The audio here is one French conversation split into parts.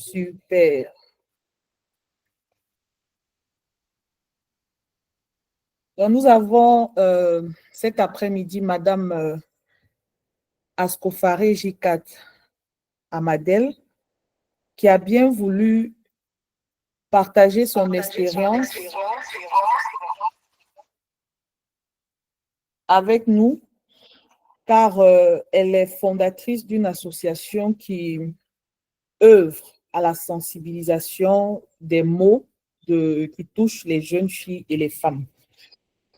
Super. Donc, nous avons cet après-midi Madame Ascofaré Jikat Amadel qui a bien voulu partager son expérience avec nous car elle est fondatrice d'une association qui œuvre à la sensibilisation des maux qui touchent les jeunes filles et les femmes.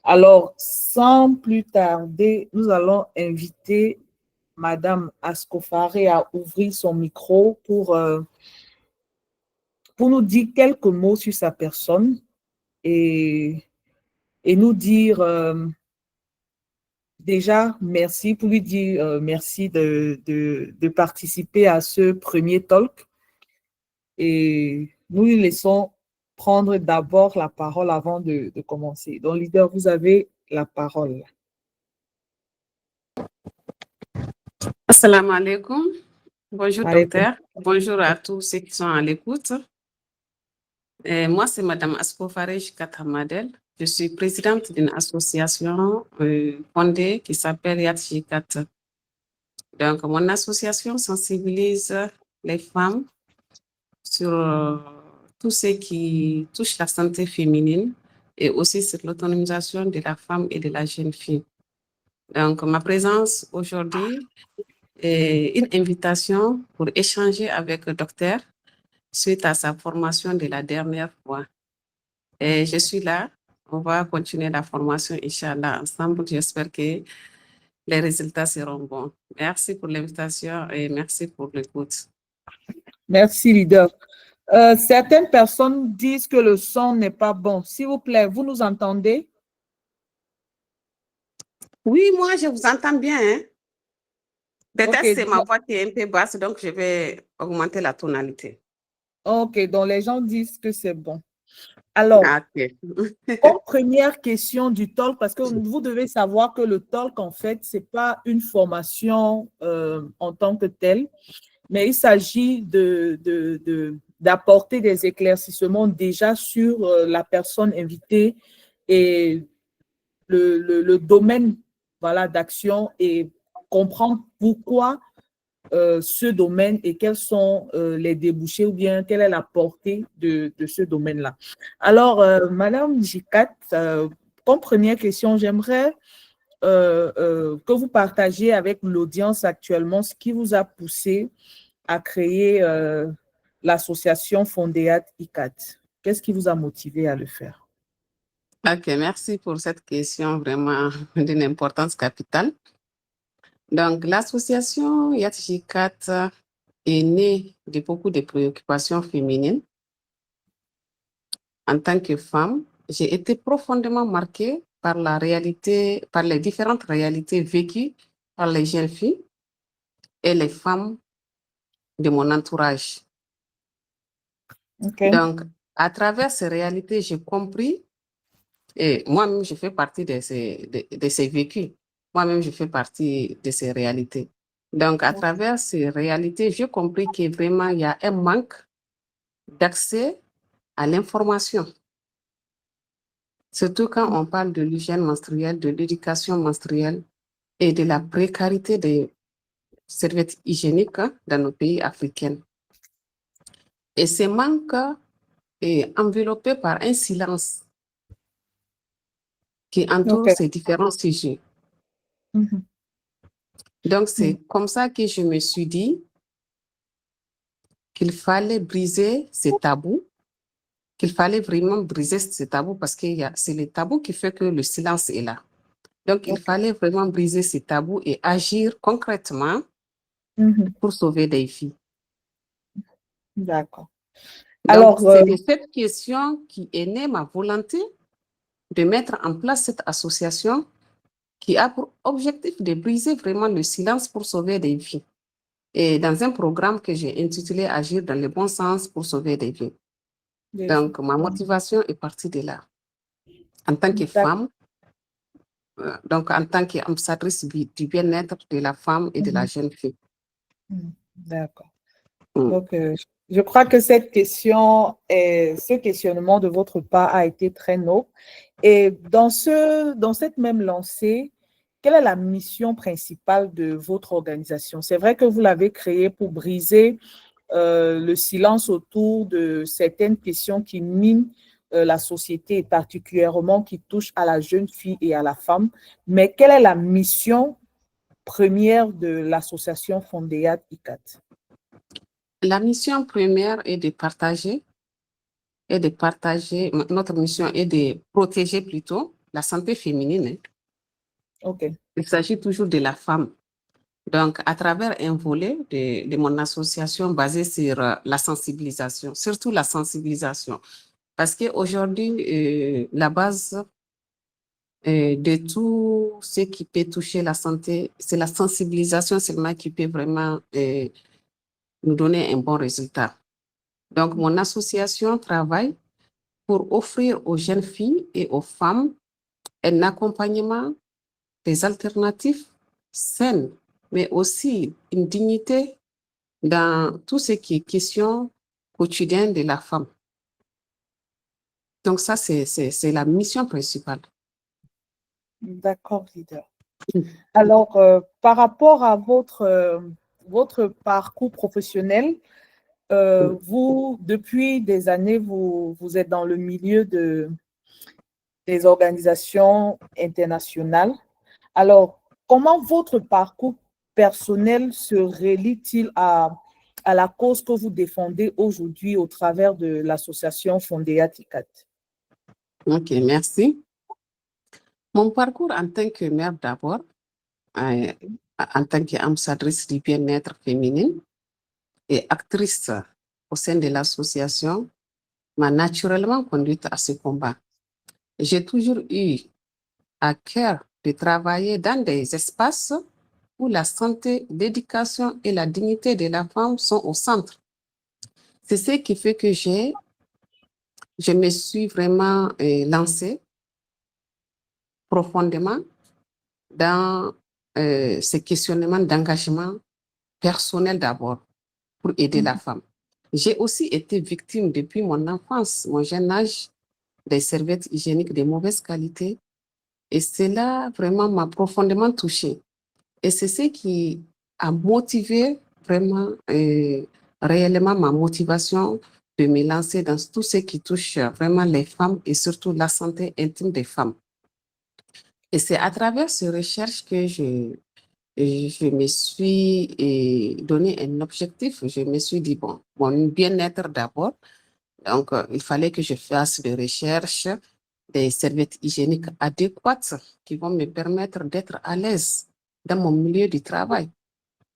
Alors, sans plus tarder, nous allons inviter Madame Ascofaré à ouvrir son micro pour nous dire quelques mots sur sa personne et nous dire déjà merci, pour lui dire merci de participer à ce premier talk. Et nous lui laissons prendre d'abord la parole avant de commencer. Donc, leader, vous avez la parole. Assalamu alaikum. Bonjour docteur. Bonjour à tous ceux qui sont à l'écoute. Moi, c'est Madame Ascofaré Jikat Amadel. Je suis présidente d'une association fondée qui s'appelle Yat Jikat. Donc, mon association sensibilise les femmes sur tout ce qui touche la santé féminine et aussi sur l'autonomisation de la femme et de la jeune fille. Donc, ma présence aujourd'hui est une invitation pour échanger avec le docteur suite à sa formation de la dernière fois. Et je suis là. On va continuer la formation, Inch'Allah, ensemble. J'espère que les résultats seront bons. Merci pour l'invitation et merci pour l'écoute. Merci, leader. Certaines personnes disent que le son n'est pas bon. S'il vous plaît, vous nous entendez? Oui, moi, je vous entends bien. Hein? Peut-être Okay. c'est ma voix qui est un peu basse, donc je vais augmenter la tonalité. OK, donc les gens disent que c'est bon. Alors, okay. Comme première question du talk, parce que vous devez savoir que le talk, en fait, ce n'est pas une formation en tant que telle, mais il s'agit d'apporter des éclaircissements déjà sur la personne invitée et le domaine voilà, d'action et comprendre pourquoi ce domaine et quels sont les débouchés ou bien quelle est la portée de ce domaine-là. Alors, Madame Jikat, comme première question, j'aimerais que vous partagiez avec l'audience actuellement ce qui vous a poussé à créer l'association Fondéat ICAT. Qu'est-ce qui vous a motivé à le faire? Ok, merci pour cette question vraiment d'une importance capitale. Donc, l'association Yat-Jikat est née de beaucoup de préoccupations féminines. En tant que femme, j'ai été profondément marquée par la réalité, par les différentes réalités vécues par les jeunes filles et les femmes de mon entourage. Okay. Donc, à travers ces réalités, j'ai compris, et moi-même, je fais partie de ces vécus. Moi-même, je fais partie de ces réalités. Donc, à travers ces réalités, j'ai compris que vraiment, il y a un manque d'accès à l'information. Surtout quand on parle de l'hygiène menstruelle, de l'éducation menstruelle et de la précarité des serviettes hygiéniques dans nos pays africains. Et ce manque est enveloppé par un silence qui entoure ces différents sujets. Mm-hmm. Donc, c'est comme ça que je me suis dit qu'il fallait briser ces tabous, qu'il fallait vraiment briser ces tabous parce que c'est le tabou qui fait que le silence est là. Donc, il fallait vraiment briser ces tabous et agir concrètement pour sauver des filles. D'accord. Alors, c'est de cette question qui est née ma volonté de mettre en place cette association qui a pour objectif de briser vraiment le silence pour sauver des vies. Et dans un programme que j'ai intitulé Agir dans le bon sens pour sauver des vies. Donc, ma motivation est partie de là. En tant que femme, donc en tant qu'ambassadrice du bien-être de la femme et de la jeune fille. D'accord. Donc, je crois que cette question, ce questionnement de votre part a été très noble. Et dans cette même lancée, quelle est la mission principale de votre organisation? C'est vrai que vous l'avez créée pour briser le silence autour de certaines questions qui minent la société et particulièrement qui touchent à la jeune fille et à la femme. Mais quelle est la mission première de l'association Fondéat ICAT? La mission première est de notre mission est de protéger plutôt la santé féminine. Hein. OK. Il s'agit toujours de la femme. Donc, à travers un volet de mon association basé sur la sensibilisation, surtout la sensibilisation. Parce qu'aujourd'hui, la base de tout ce qui peut toucher la santé, c'est la sensibilisation seulement qui peut vraiment nous donner un bon résultat. Donc, mon association travaille pour offrir aux jeunes filles et aux femmes un accompagnement, des alternatives saines, mais aussi une dignité dans tout ce qui est question quotidienne de la femme. Donc ça, c'est la mission principale. D'accord, leader. Alors, par rapport à votre parcours professionnel, vous, depuis des années, vous êtes dans le milieu des organisations internationales. Alors, comment votre parcours personnel se relie-t-il à la cause que vous défendez aujourd'hui au travers de l'association Fondéat ICAT? Ok, merci. Mon parcours en tant que mère d'abord, en tant qu'ambassadrice du bien-être féminin et actrice au sein de l'association, m'a naturellement conduite à ce combat. J'ai toujours eu à cœur de travailler dans des espaces où la santé, l'éducation et la dignité de la femme sont au centre. C'est ce qui fait que je me suis vraiment lancée profondément dans ce questionnement d'engagement personnel d'abord pour aider la femme. J'ai aussi été victime depuis mon enfance, mon jeune âge, des serviettes hygiéniques de mauvaise qualité et cela vraiment m'a profondément touchée. Et c'est ce qui a motivé vraiment, réellement ma motivation de me lancer dans tout ce qui touche vraiment les femmes et surtout la santé intime des femmes. Et c'est à travers ces recherches que je me suis donné un objectif. Je me suis dit, bon, mon bien-être d'abord. Donc, il fallait que je fasse des recherches, des serviettes hygiéniques adéquates qui vont me permettre d'être à l'aise dans mon milieu du travail.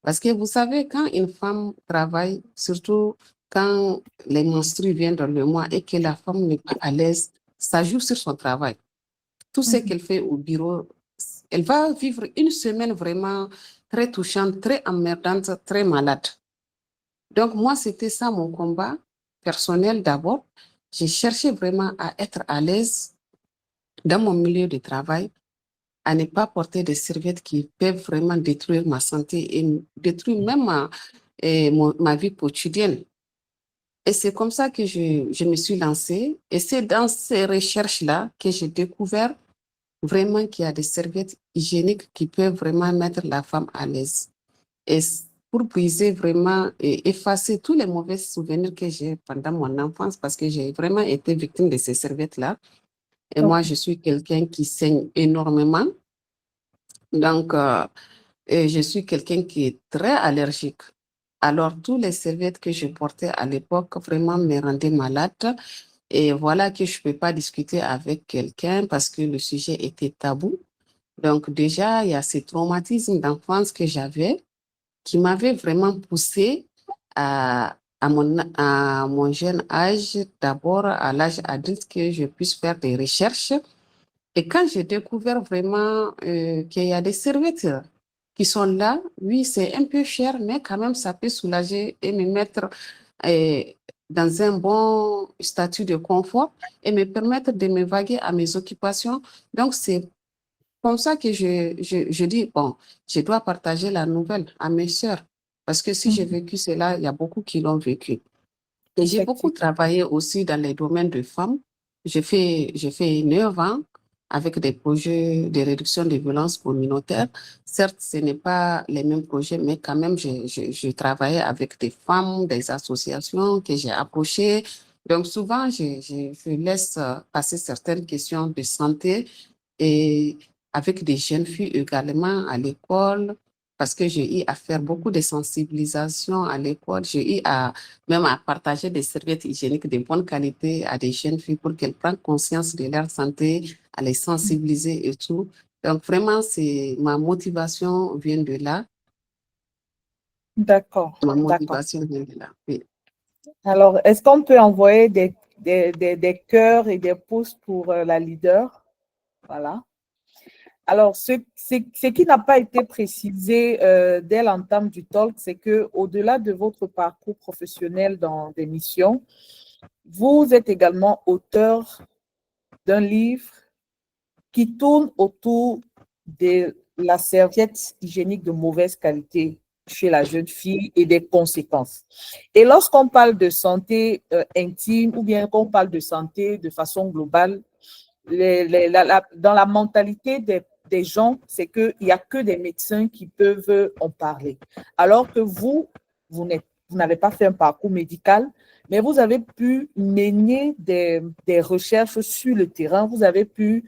Parce que vous savez, quand une femme travaille, surtout quand les menstrues viennent dans le mois et que la femme n'est pas à l'aise, ça joue sur son travail. Tout ce qu'elle fait au bureau, elle va vivre une semaine vraiment très touchante, très emmerdante, très malade. Donc moi, c'était ça mon combat personnel d'abord. J'ai cherché vraiment à être à l'aise dans mon milieu de travail, à ne pas porter des serviettes qui peuvent vraiment détruire ma santé et détruire même ma vie quotidienne. Et c'est comme ça que je me suis lancée. Et c'est dans ces recherches-là que j'ai découvert vraiment qu'il y a des serviettes hygiéniques qui peuvent vraiment mettre la femme à l'aise. Et pour briser vraiment et effacer tous les mauvais souvenirs que j'ai pendant mon enfance, parce que j'ai vraiment été victime de ces serviettes-là. Et moi, je suis quelqu'un qui saigne énormément. Donc, et je suis quelqu'un qui est très allergique. Alors, tous les serviettes que je portais à l'époque vraiment me rendaient malade. Et voilà que je ne peux pas discuter avec quelqu'un parce que le sujet était tabou. Donc, déjà, il y a ces traumatismes d'enfance que j'avais qui m'avaient vraiment poussé à mon jeune âge, d'abord à l'âge adulte, que je puisse faire des recherches. Et quand j'ai découvert vraiment qu'il y a des serviettes qui sont là, oui, c'est un peu cher, mais quand même, ça peut soulager et me mettre euh, dans un bon statut de confort et me permettre de me vaguer à mes occupations. Donc, c'est comme ça que je dis, bon, je dois partager la nouvelle à mes sœurs Parce que si j'ai vécu cela, il y a beaucoup qui l'ont vécu. Et j'ai beaucoup Effectivement. travaillé aussi dans les domaines de femmes. J'ai fait 9 ans avec des projets de réduction des violences communautaires. Certes, ce n'est pas les mêmes projets, mais quand même, je travaillais avec des femmes, des associations que j'ai approchées. Donc, souvent, je laisse passer certaines questions de santé et avec des jeunes filles également à l'école, parce que j'ai eu à faire beaucoup de sensibilisation à l'école. J'ai eu à même à partager des serviettes hygiéniques de bonne qualité à des jeunes filles pour qu'elles prennent conscience de leur santé, à les sensibiliser et tout. Donc vraiment, ma motivation vient de là. D'accord, Ma d'accord. motivation vient de là, oui. Alors, est-ce qu'on peut envoyer des cœurs et des pouces pour la leader? Voilà. Alors, ce qui n'a pas été précisé dès l'entame du talk, c'est qu'au-delà de votre parcours professionnel dans des missions, vous êtes également auteur d'un livre qui tourne autour de la serviette hygiénique de mauvaise qualité chez la jeune fille et des conséquences. Et lorsqu'on parle de santé intime ou bien qu'on parle de santé de façon globale, dans la mentalité des gens, c'est qu'il n'y a que des médecins qui peuvent en parler. Alors que vous n'avez pas fait un parcours médical, mais vous avez pu mener des recherches sur le terrain, vous avez pu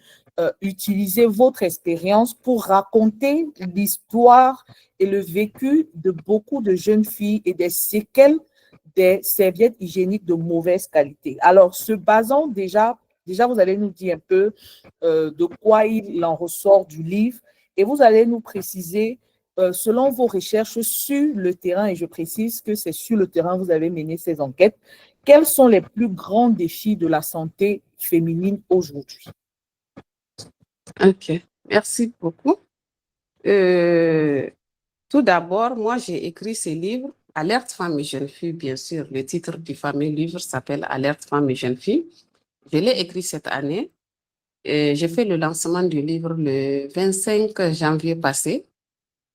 utiliser votre expérience pour raconter l'histoire et le vécu de beaucoup de jeunes filles et des séquelles des serviettes hygiéniques de mauvaise qualité. Alors, se basant déjà, vous allez nous dire un peu de quoi il en ressort du livre et vous allez nous préciser, selon vos recherches sur le terrain, et je précise que c'est sur le terrain que vous avez mené ces enquêtes, quels sont les plus grands défis de la santé féminine aujourd'hui? OK, merci beaucoup. Tout d'abord, moi, j'ai écrit ce livre, Alerte femmes et jeunes filles, bien sûr. Le titre du fameux livre s'appelle Alerte femmes et jeunes filles. Je l'ai écrit cette année. J'ai fait le lancement du livre le 25 janvier passé,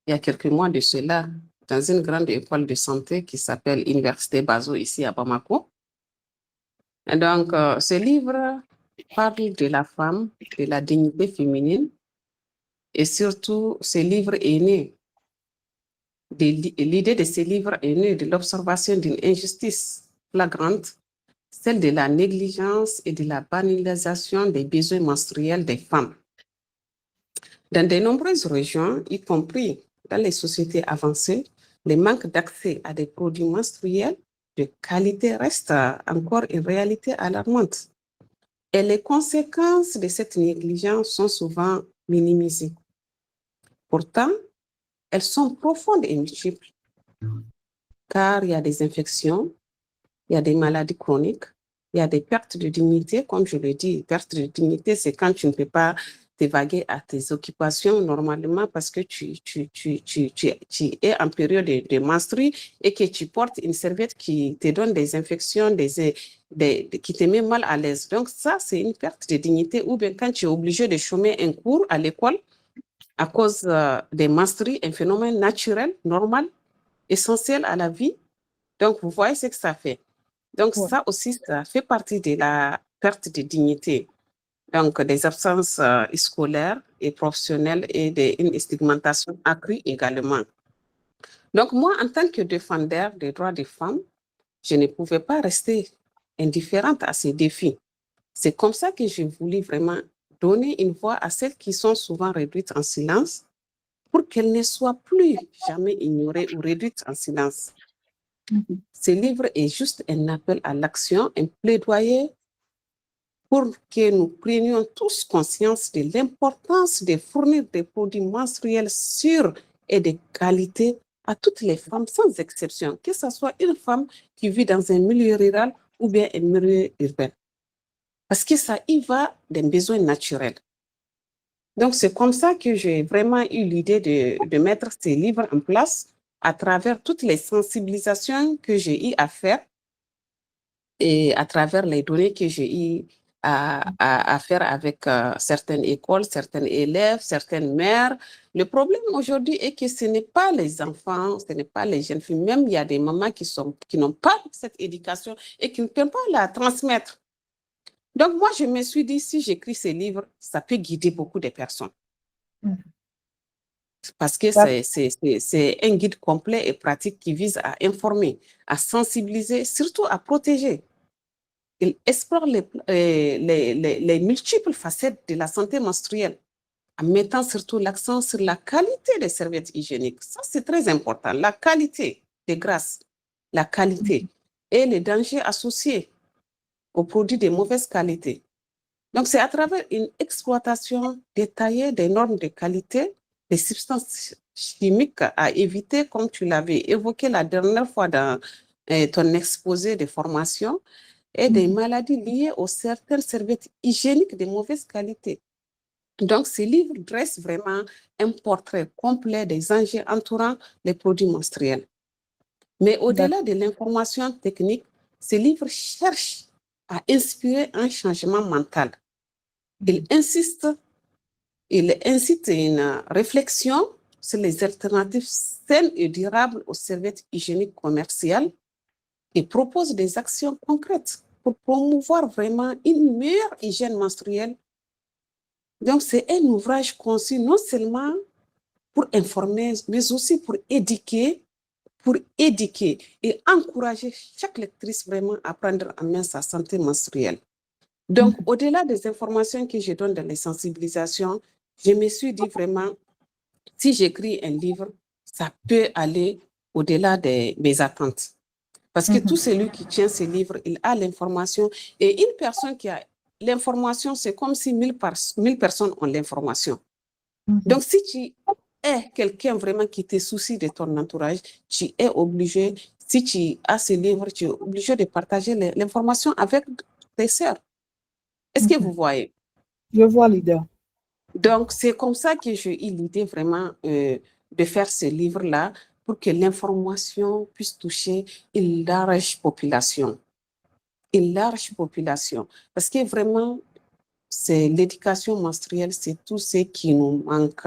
il y a quelques mois de cela, dans une grande école de santé qui s'appelle Université Bazo, ici à Bamako. Et donc, ce livre parle de la femme, de la dignité féminine, et surtout, ce livre est né, l'idée de ce livre est née de l'observation d'une injustice flagrante, celle de la négligence et de la banalisation des besoins menstruels des femmes. Dans de nombreuses régions, y compris dans les sociétés avancées, le manque d'accès à des produits menstruels de qualité reste encore une réalité alarmante. Et les conséquences de cette négligence sont souvent minimisées. Pourtant, elles sont profondes et multiples, car il y a des infections, il y a des maladies chroniques, il y a des pertes de dignité. Comme je le dis, perte de dignité, c'est quand tu ne peux pas t'évaguer à tes occupations normalement parce que tu es en période de menstru et que tu portes une serviette qui te donne des infections, qui te met mal à l'aise. Donc ça, c'est une perte de dignité. Ou bien quand tu es obligé de chômer un cours à l'école à cause des menstrues, un phénomène naturel, normal, essentiel à la vie. Donc, vous voyez ce que ça fait. Donc, Ouais. ça aussi, ça fait partie de la perte de dignité. Donc, des absences scolaires et professionnelles et une stigmatisation accrue également. Donc, moi, en tant que défendeur des droits des femmes, je ne pouvais pas rester indifférente à ces défis. C'est comme ça que j'ai voulu vraiment donner une voix à celles qui sont souvent réduites en silence pour qu'elles ne soient plus jamais ignorées ou réduites en silence. Ce livre est juste un appel à l'action, un plaidoyer pour que nous prenions tous conscience de l'importance de fournir des produits menstruels sûrs et de qualité à toutes les femmes, sans exception, que ce soit une femme qui vit dans un milieu rural ou bien un milieu urbain. Parce que ça y va d'un besoin naturel. Donc, c'est comme ça que j'ai vraiment eu l'idée de mettre ces livres en place à travers toutes les sensibilisations que j'ai eu à faire et à travers les données que j'ai eu à faire avec certaines écoles, certains élèves, certaines mères. Le problème aujourd'hui est que ce n'est pas les enfants, ce n'est pas les jeunes filles. Même il y a des mamans qui n'ont pas cette éducation et qui ne peuvent pas la transmettre. Donc moi, je me suis dit, si j'écris ces livres, ça peut guider beaucoup de personnes. Parce que c'est un guide complet et pratique qui vise à informer, à sensibiliser, surtout à protéger. Il explore les multiples facettes de la santé menstruelle en mettant surtout l'accent sur la qualité des serviettes hygiéniques. Ça, c'est très important. La qualité des grâces, la qualité et les dangers associés aux produits de mauvaise qualité. Donc, c'est à travers une exploitation détaillée des normes de qualité, des substances chimiques à éviter, comme tu l'avais évoqué la dernière fois dans ton exposé de formation, et des maladies liées aux certaines serviettes hygiéniques de mauvaise qualité. Donc, ce livre dresse vraiment un portrait complet des enjeux entourant les produits menstruels. Mais au-delà de l'information technique, ce livre cherche à inspirer un changement mental. Il incite à une réflexion sur les alternatives saines et durables aux serviettes hygiéniques commerciales et propose des actions concrètes pour promouvoir vraiment une meilleure hygiène menstruelle. Donc, c'est un ouvrage conçu non seulement pour informer, mais aussi pour éduquer et encourager chaque lectrice vraiment à prendre en main sa santé menstruelle. Donc, au-delà des informations que je donne dans les sensibilisations, je me suis dit vraiment, si j'écris un livre, ça peut aller au-delà de mes attentes. Parce que tout celui qui tient ce livre, il a l'information. Et une personne qui a l'information, c'est comme si 1000 personnes ont l'information. Donc, si tu es quelqu'un vraiment qui te soucie de ton entourage, tu es obligé, si tu as ce livre, tu es obligé de partager l'information avec tes sœurs. Est-ce que vous voyez? Je vois, leader. Donc, c'est comme ça que j'ai eu l'idée vraiment de faire ce livre-là pour que l'information puisse toucher une large population. Une large population. Parce que vraiment, c'est l'éducation menstruelle, c'est tout ce qui nous manque,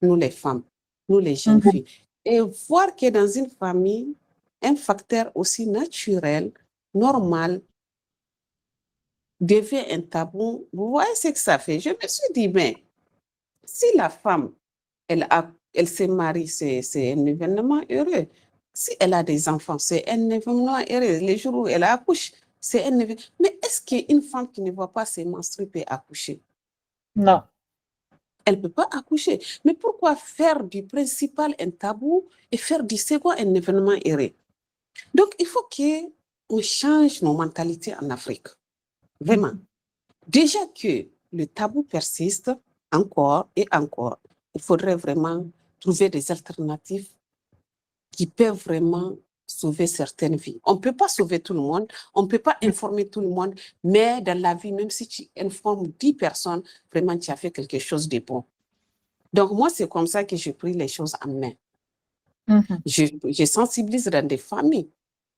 nous les femmes, nous les jeunes filles. Et voir que dans une famille, un facteur aussi naturel, normal, devient un tabou, vous voyez ce que ça fait. Je me suis dit, mais si la femme, elle se marie, c'est un événement heureux. Si elle a des enfants, c'est un événement heureux. Les jours où elle accouche, c'est un événement. Mais est-ce qu'une femme qui ne voit pas ses menstrues peut accoucher? Non. Elle ne peut pas accoucher. Mais pourquoi faire du principal un tabou et faire du second un événement heureux? Donc, il faut qu'on change nos mentalités en Afrique. Vraiment. Déjà que le tabou persiste encore et encore, il faudrait vraiment trouver des alternatives qui peuvent vraiment sauver certaines vies. On ne peut pas sauver tout le monde, on ne peut pas informer tout le monde, mais dans la vie, même si tu informes 10 personnes, vraiment, tu as fait quelque chose de bon. Donc, moi, c'est comme ça que j'ai pris les choses en main. Je sensibilise dans des familles.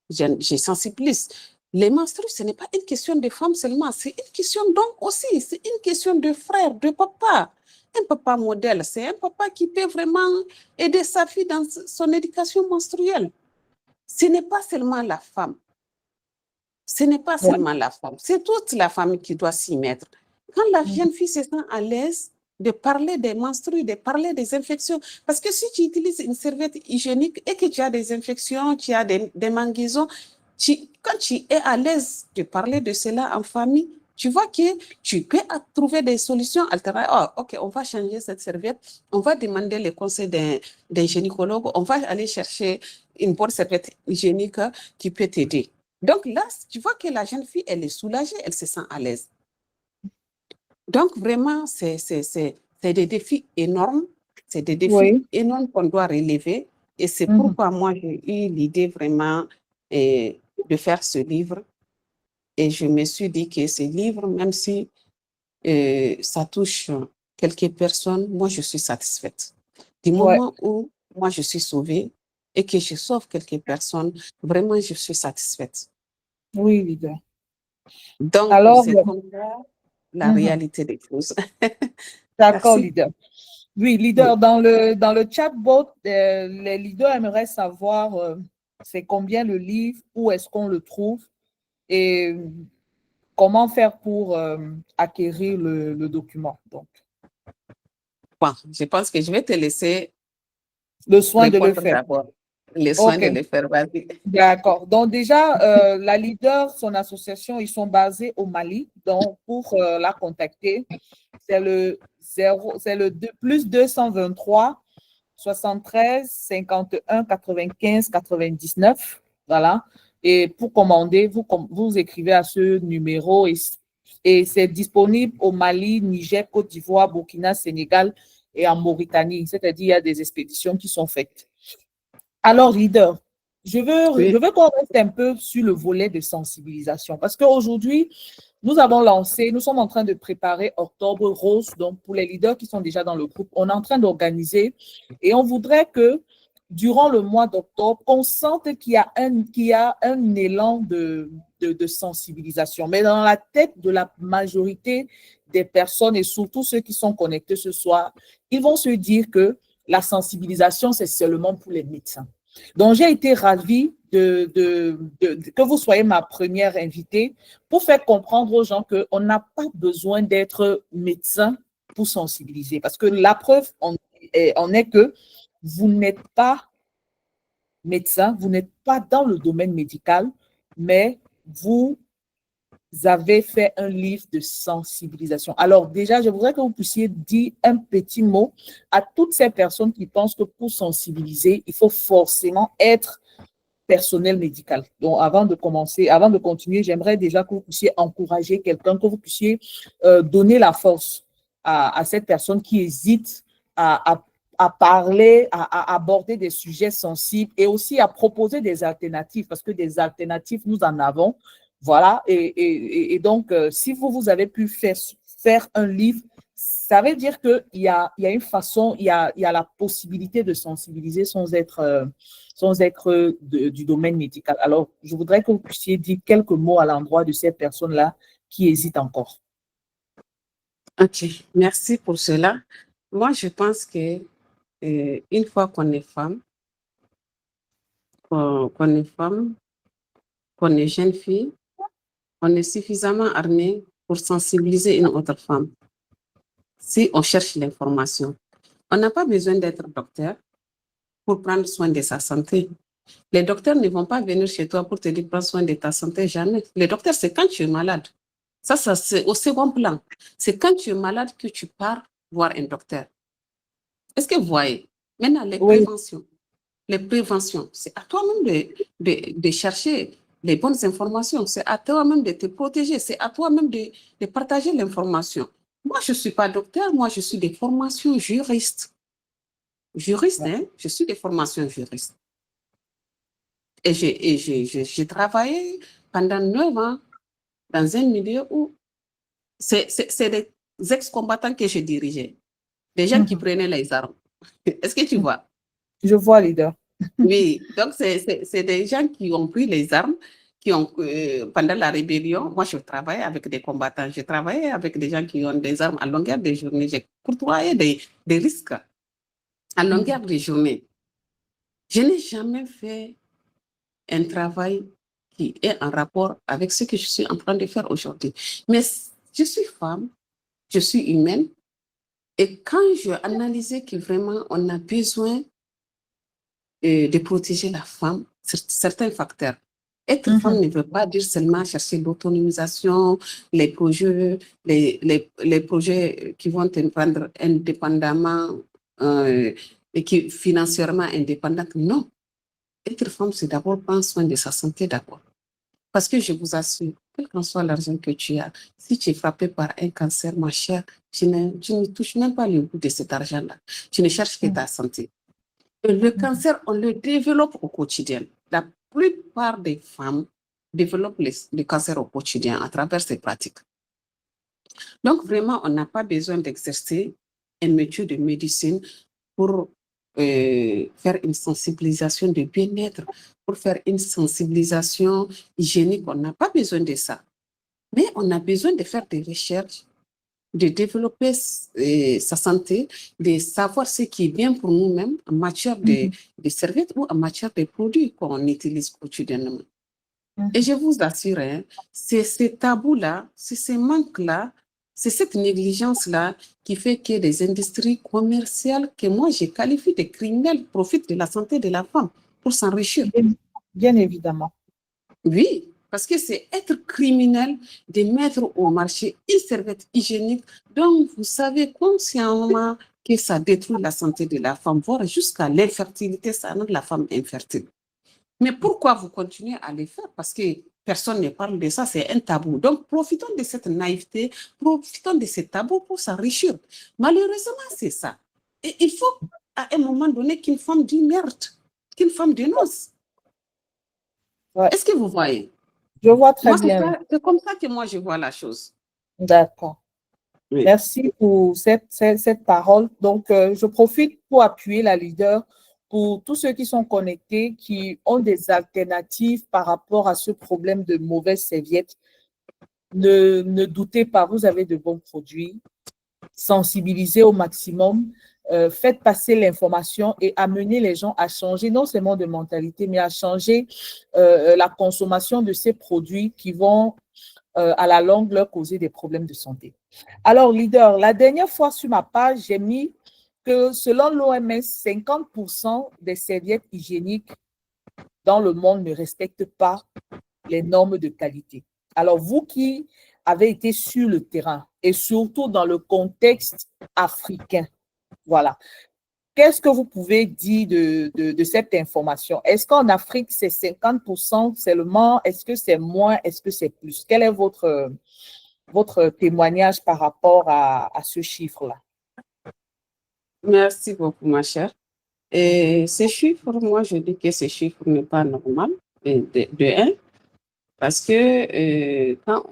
Je sensibilise. Les menstrues, ce n'est pas une question de femmes seulement, c'est une question d'hommes aussi, c'est une question de frère, de papa. Un papa modèle, c'est un papa qui peut vraiment aider sa fille dans son éducation menstruelle. Ce n'est pas seulement la femme. Ce n'est pas seulement la femme, c'est toute la famille qui doit s'y mettre. Quand la jeune fille se sent à l'aise de parler des menstrues, de parler des infections, parce que si tu utilises une serviette hygiénique et que tu as des infections, tu as des manguisons, quand tu es à l'aise de parler de cela en famille, tu vois que tu peux trouver des solutions alternatives. Oh, OK, on va changer cette serviette, on va demander le conseil d'un gynécologue, on va aller chercher une bonne serviette hygiénique qui peut t'aider. Donc là, tu vois que la jeune fille, elle est soulagée, elle se sent à l'aise. Donc vraiment, c'est des défis énormes, c'est des défis énormes qu'on doit relever. Et c'est pourquoi moi, j'ai eu l'idée vraiment de faire ce livre. Et je me suis dit que ce livre, même si ça touche quelques personnes, moi, je suis satisfaite. Du moment où moi, je suis sauvée et que je sauve quelques personnes, vraiment, je suis satisfaite. Oui, leader. Donc, Alors, c'est comme ça la réalité des choses. d'accord, Merci. leader. Oui, leader, Oui. dans le chatbot, les leaders aimeraient savoir c'est combien le livre, où est-ce qu'on le trouve et comment faire pour acquérir le document. Donc, Bon, je pense que je vais te laisser le soin de le répondre faire. d'abord. Le soin OK, de le faire, vas-y. d'accord. Donc, déjà, la leader, son association, ils sont basés au Mali. Donc, pour la contacter, c'est le plus 223 73 51 95 99. Voilà. Et pour commander, vous écrivez à ce numéro et c'est disponible au Mali, Niger, Côte d'Ivoire, Burkina, Sénégal et en Mauritanie. C'est-à-dire, il y a des expéditions qui sont faites. Alors, leader, je Oui. veux qu'on reste un peu sur le volet de sensibilisation parce qu'aujourd'hui, nous sommes en train de préparer Octobre Rose. Donc, pour les leaders qui sont déjà dans le groupe, on est en train d'organiser et on voudrait que durant le mois d'octobre, on sente qu'il y a un élan de sensibilisation. Mais dans la tête de la majorité des personnes et surtout ceux qui sont connectés ce soir, ils vont se dire que la sensibilisation, c'est seulement pour les médecins. Donc, j'ai été ravie que vous soyez ma première invitée pour faire comprendre aux gens qu'on n'a pas besoin d'être médecin pour sensibiliser. Parce que la preuve en est que vous n'êtes pas médecin, vous n'êtes pas dans le domaine médical, mais vous avez fait un livre de sensibilisation. Alors déjà, je voudrais que vous puissiez dire un petit mot à toutes ces personnes qui pensent que pour sensibiliser, il faut forcément être personnel médical. Donc, avant de continuer, j'aimerais déjà que vous puissiez encourager quelqu'un, que vous puissiez donner la force à cette personne qui hésite à parler, à aborder des sujets sensibles et aussi à proposer des alternatives, parce que des alternatives, nous en avons. Voilà. Et donc, si vous avez pu faire un livre, ça veut dire qu'il y a une façon, il y a la possibilité de sensibiliser sans être du domaine médical. Alors, je voudrais que vous puissiez dire quelques mots à l'endroit de ces personnes-là qui hésitent encore. OK, merci pour cela. Moi, je pense que une fois qu'on est femme, qu'on est femme, qu'on est jeune fille, on est suffisamment armé pour sensibiliser une autre femme si on cherche l'information. On n'a pas besoin d'être docteur pour prendre soin de sa santé. Les docteurs ne vont pas venir chez toi pour te dire prends soin de ta santé, jamais. Les docteurs, c'est quand tu es malade. Ça c'est au second plan. C'est quand tu es malade que tu pars voir un docteur. Est-ce que vous voyez? Maintenant, Oui, les préventions, c'est à toi-même de chercher les bonnes informations, c'est à toi-même de te protéger, c'est à toi-même de partager l'information. Moi, je ne suis pas docteur, moi, je suis des formations juristes. Juriste, hein? Je suis des formations juristes. Et j'ai travaillé pendant 9 ans dans un milieu où c'est des ex-combattants que je dirigeais, des gens qui prenaient les armes. Est-ce que tu vois? je vois, leader. Oui, donc c'est des gens qui ont pris les armes, qui ont, pendant la rébellion, moi je travaillais avec des combattants, je travaillais avec des gens qui ont des armes à longueur de journée, j'ai courtoyé des risques à longueur de journée. Je n'ai jamais fait un travail qui est en rapport avec ce que je suis en train de faire aujourd'hui. Mais je suis femme, je suis humaine, et quand je analysais que vraiment on a besoin de protéger la femme, certains facteurs. Être femme ne veut pas dire seulement chercher l'autonomisation, les projets, les projets qui vont te rendre indépendamment et qui financièrement indépendante. Non. Être femme, c'est d'abord prendre soin de sa santé d'abord. Parce que je vous assure, quel qu'en soit l'argent que tu as, si tu es frappé par un cancer, ma chère, tu ne touches même pas le bout de cet argent-là. Tu ne cherches que ta santé. Le cancer, on le développe au quotidien. La plupart des femmes développent le cancer au quotidien à travers ces pratiques. Donc, vraiment, on n'a pas besoin d'exercer un métier de médecine pour faire une sensibilisation de bien-être, pour faire une sensibilisation hygiénique. On n'a pas besoin de ça. Mais on a besoin de faire des recherches, de développer sa santé, de savoir ce qui est bien pour nous-mêmes en matière de serviettes ou en matière de produits qu'on utilise quotidiennement. Et je vous assure, hein, c'est ces tabous-là, c'est ces manques-là, c'est cette négligence-là qui fait que des industries commerciales que moi je qualifie de criminelles profitent de la santé de la femme pour s'enrichir. Bien évidemment. Oui, parce que c'est être criminel de mettre au marché une serviette hygiénique dont vous savez consciemment que ça détruit la santé de la femme, voire jusqu'à l'infertilité, ça rend la femme infertile. Mais pourquoi vous continuez à les faire? Parce que personne ne parle de ça, c'est un tabou. Donc, profitons de cette naïveté, profitons de ces tabous pour s'enrichir. Malheureusement, c'est ça. Et il faut, à un moment donné, qu'une femme dise merde, qu'une femme dénonce. Ouais. Est-ce que vous voyez? Je vois très Moi, bien. c'est comme ça que moi, je vois la chose. D'accord. Oui. Merci pour cette parole. Donc, je profite pour appuyer la leader pour tous ceux qui sont connectés, qui ont des alternatives par rapport à ce problème de mauvaises serviettes. Ne doutez pas, vous avez de bons produits. Sensibilisez au maximum. Faites passer l'information et amenez les gens à changer non seulement de mentalité, mais à changer la consommation de ces produits qui vont à la longue leur causer des problèmes de santé. Alors, leader, la dernière fois sur ma page, j'ai mis que selon l'OMS, 50% des serviettes hygiéniques dans le monde ne respectent pas les normes de qualité. Alors, vous qui avez été sur le terrain et surtout dans le contexte africain, voilà, qu'est-ce que vous pouvez dire de cette information? Est-ce qu'en Afrique, c'est 50% seulement? Est-ce que c'est moins? Est-ce que c'est plus? Quel est votre témoignage par rapport à ce chiffre-là? Merci beaucoup, ma chère. Et ces chiffres, moi, je dis que ces chiffres n'est pas normal, de un, parce que quand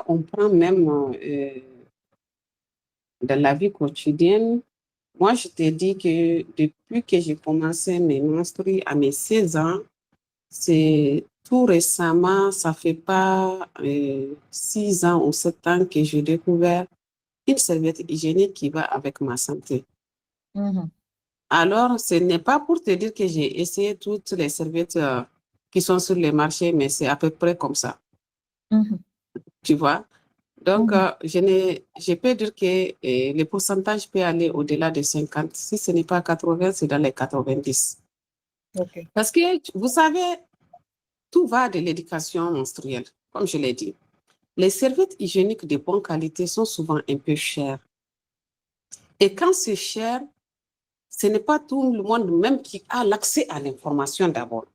on prend même dans la vie quotidienne, moi, je t'ai dit que depuis que j'ai commencé mes menstrues à mes 16 ans, c'est tout récemment, ça fait pas 6 ans ou 7 ans que j'ai découvert une serviette hygiénique qui va avec ma santé. Alors, ce n'est pas pour te dire que j'ai essayé toutes les serviettes qui sont sur le marché, mais c'est à peu près comme ça. Tu vois? Donc, je peux dire que le pourcentage peut aller au-delà de 50. Si ce n'est pas 80, c'est dans les 90. Okay. Parce que, vous savez, tout va de l'éducation menstruelle, comme je l'ai dit. Les serviettes hygiéniques de bonne qualité sont souvent un peu chères. Et quand c'est cher, ce n'est pas tout le monde même qui a l'accès à l'information d'abord.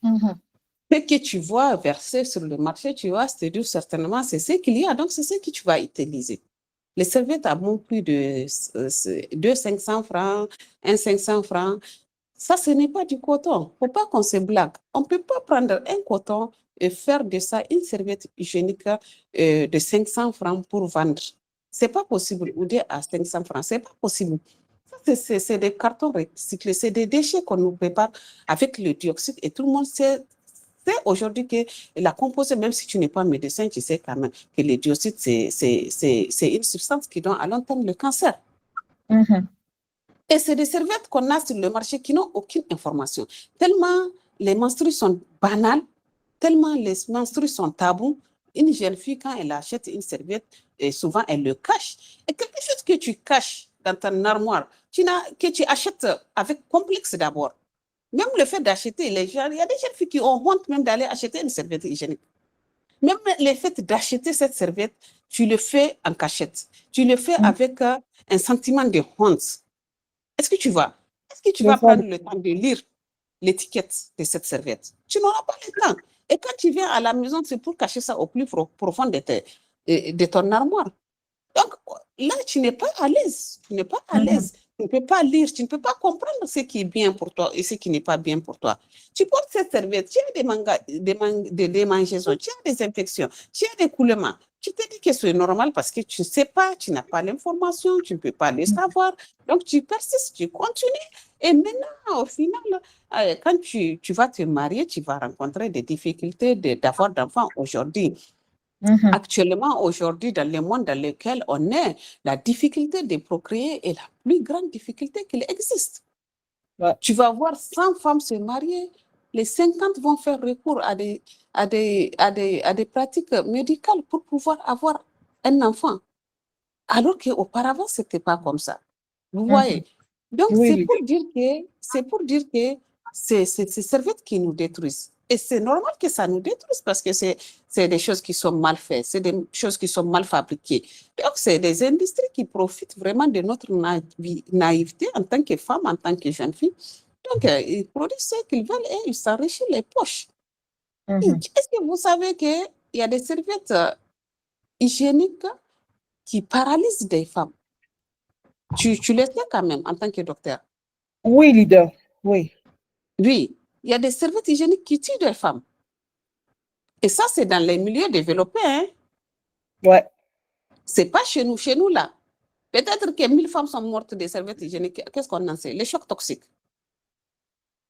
Ce que tu vois verser sur le marché, tu vas te dire certainement c'est ce qu'il y a, donc c'est ce que tu vas utiliser. Les serviettes à bon prix de 500 francs, 500 francs, ça, ce n'est pas du coton. Il ne faut pas qu'on se blague. On ne peut pas prendre un coton et faire de ça une serviette hygiénique de 500 francs pour vendre. Ce n'est pas possible, ou dire à 500 francs, ce n'est pas possible. C'est des cartons recyclés, c'est des déchets qu'on nous prépare avec le dioxyde et tout le monde sait aujourd'hui que la composée, même si tu n'es pas médecin, tu sais quand même que le dioxyde, c'est une substance qui donne à long terme le cancer. Et c'est des serviettes qu'on a sur le marché qui n'ont aucune information. Tellement les menstrues sont banales, tellement les menstrues sont tabous. Une jeune fille, quand elle achète une serviette, et souvent elle le cache. Et quelque chose que tu caches dans ton armoire, que tu achètes avec complexe d'abord. Même le fait d'acheter, les gens, il y a des jeunes filles qui ont honte même d'aller acheter une serviette hygiénique. Même le fait d'acheter cette serviette, tu le fais en cachette. Tu le fais avec un sentiment de honte. Est-ce que tu vas? Est-ce que tu vas prendre le temps de lire l'étiquette de cette serviette? Tu n'auras pas le temps. Et quand tu viens à la maison, c'est pour cacher ça au plus profond de ton armoire. Donc là, tu n'es pas à l'aise. Tu n'es pas à l'aise. Tu ne peux pas lire, tu ne peux pas comprendre ce qui est bien pour toi et ce qui n'est pas bien pour toi. Tu portes cette serviette, tu as des démangeaisons, tu as des infections, tu as des coulements. Tu te dis que c'est normal parce que tu ne sais pas, tu n'as pas l'information, tu ne peux pas le savoir. Donc, tu persistes, tu continues. Et maintenant, au final, quand tu vas te marier, tu vas rencontrer des difficultés d'avoir d'enfants aujourd'hui. Actuellement, aujourd'hui, dans le monde dans lequel on est, la difficulté de procréer est la plus grande difficulté qu'il existe. Ouais. Tu vas voir 100 femmes se marier, les 50 vont faire recours à des pratiques médicales pour pouvoir avoir un enfant. Alors qu'auparavant, ce n'était pas comme ça. Vous voyez? Donc, Oui, c'est pour dire que c'est ces serviettes qui nous détruisent. Et c'est normal que ça nous détruise parce que c'est des choses qui sont mal faites, c'est des choses qui sont mal fabriquées. Donc, c'est des industries qui profitent vraiment de notre naïveté en tant que femme, en tant que jeune fille. Donc, ils produisent ce qu'ils veulent et ils s'enrichissent les poches. Est-ce que vous savez qu'il y a des serviettes hygiéniques qui paralysent des femmes? Tu le sais quand même en tant que docteur. Oui, leader, oui. Oui, il y a des serviettes hygiéniques qui tuent des femmes. Et ça, c'est dans les milieux développés. Hein? Ouais. Ce n'est pas chez nous là. Peut-être que 1000 femmes sont mortes des serviettes hygiéniques. Qu'est-ce qu'on en sait? Les chocs toxiques.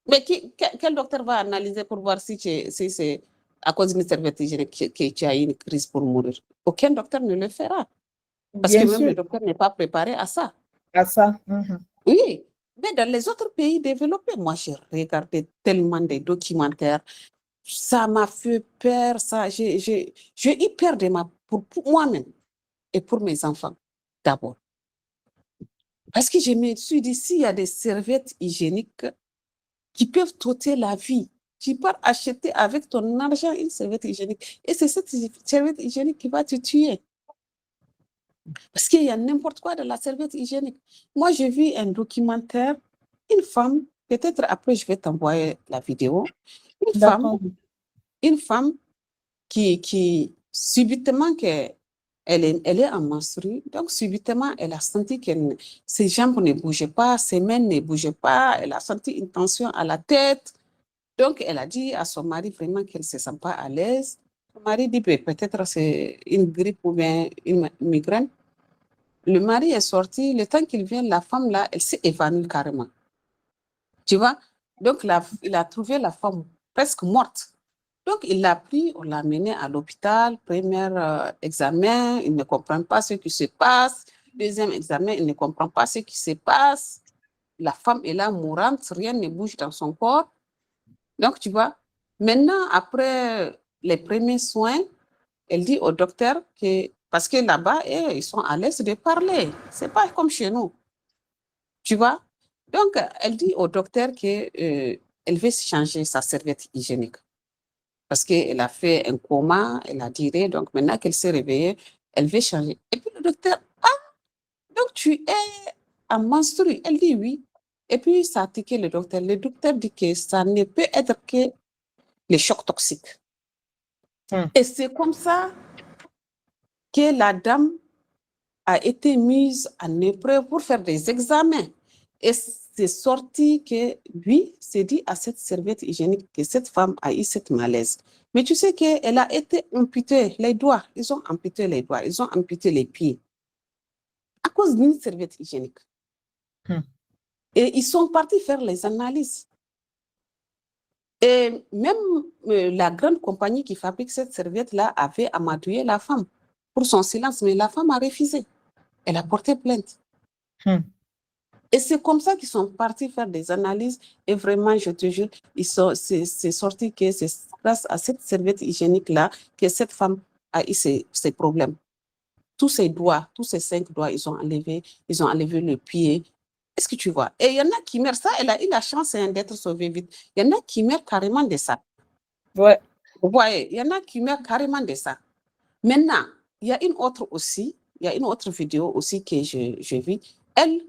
Mais quel docteur va analyser pour voir si c'est à cause d'une serviette hygiénique que tu as eu une crise pour mourir? Aucun docteur ne le fera. Parce Bien que même sûr. le docteur n'est pas préparé à ça. À ça. Oui, mais dans les autres pays développés, moi, j'ai regardé tellement de documentaires. Ça m'a fait peur, ça. J'ai eu peur pour moi-même et pour mes enfants, d'abord. Parce que je me suis dit, s'il y a des serviettes hygiéniques qui peuvent t'ôter la vie, tu pars acheter avec ton argent une serviette hygiénique. Et c'est cette serviette hygiénique qui va te tuer. Parce qu'il y a n'importe quoi dans la serviette hygiénique. Moi, j'ai vu un documentaire, une femme, peut-être après je vais t'envoyer la vidéo, une femme qui subitement, elle est en menstru, donc subitement, elle a senti que ses jambes ne bougeaient pas, ses mains ne bougeaient pas, elle a senti une tension à la tête. Donc, elle a dit à son mari vraiment qu'elle ne se sent pas à l'aise. Son mari dit peut-être c'est une grippe ou bien une migraine. Le mari est sorti, le temps qu'il vient, la femme là, elle s'est évanouie carrément. Tu vois? Donc, il a trouvé la femme presque morte. Donc, il l'a pris, on l'a amené à l'hôpital. Premier examen, il ne comprend pas ce qui se passe. Deuxième examen, il ne comprend pas ce qui se passe. La femme est là mourante, rien ne bouge dans son corps. Donc, tu vois, maintenant, après les premiers soins, elle dit au docteur que, parce que là-bas, ils sont à l'aise de parler. Ce n'est pas comme chez nous. Tu vois? Donc, elle dit au docteur qu'elle veut changer sa serviette hygiénique. Parce qu'elle a fait un coma, elle a tiré, donc maintenant qu'elle s'est réveillée, elle veut changer. Et puis le docteur, donc tu es en menstru. Elle dit oui. Et puis ça a tiqué le docteur. Le docteur dit que ça ne peut être que les chocs toxiques. Et c'est comme ça que la dame a été mise en épreuve pour faire des examens. Et c'est sorti que lui s'est dit à cette serviette hygiénique que cette femme a eu cette malaise. Mais tu sais qu'elle a été amputée, les doigts, ils ont amputé les doigts, ils ont amputé les pieds à cause d'une serviette hygiénique. Et ils sont partis faire les analyses. Et même la grande compagnie qui fabrique cette serviette-là avait amadoué la femme pour son silence, mais la femme a refusé. Elle a porté plainte. Et c'est comme ça qu'ils sont partis faire des analyses. Et vraiment, je te jure, c'est sorti que c'est grâce à cette serviette hygiénique-là que cette femme a eu ces problèmes. Tous ses doigts, tous ses 5 doigts, ils ont enlevé le pied. Est-ce que tu vois? Et il y en a qui meurent. Ça, elle a eu la chance d'être sauvée vite. Il y en a qui meurent carrément de ça. Ouais. Vous voyez, il y en a qui meurent carrément de ça. Maintenant, il y a une autre vidéo aussi que j'ai vue. Elle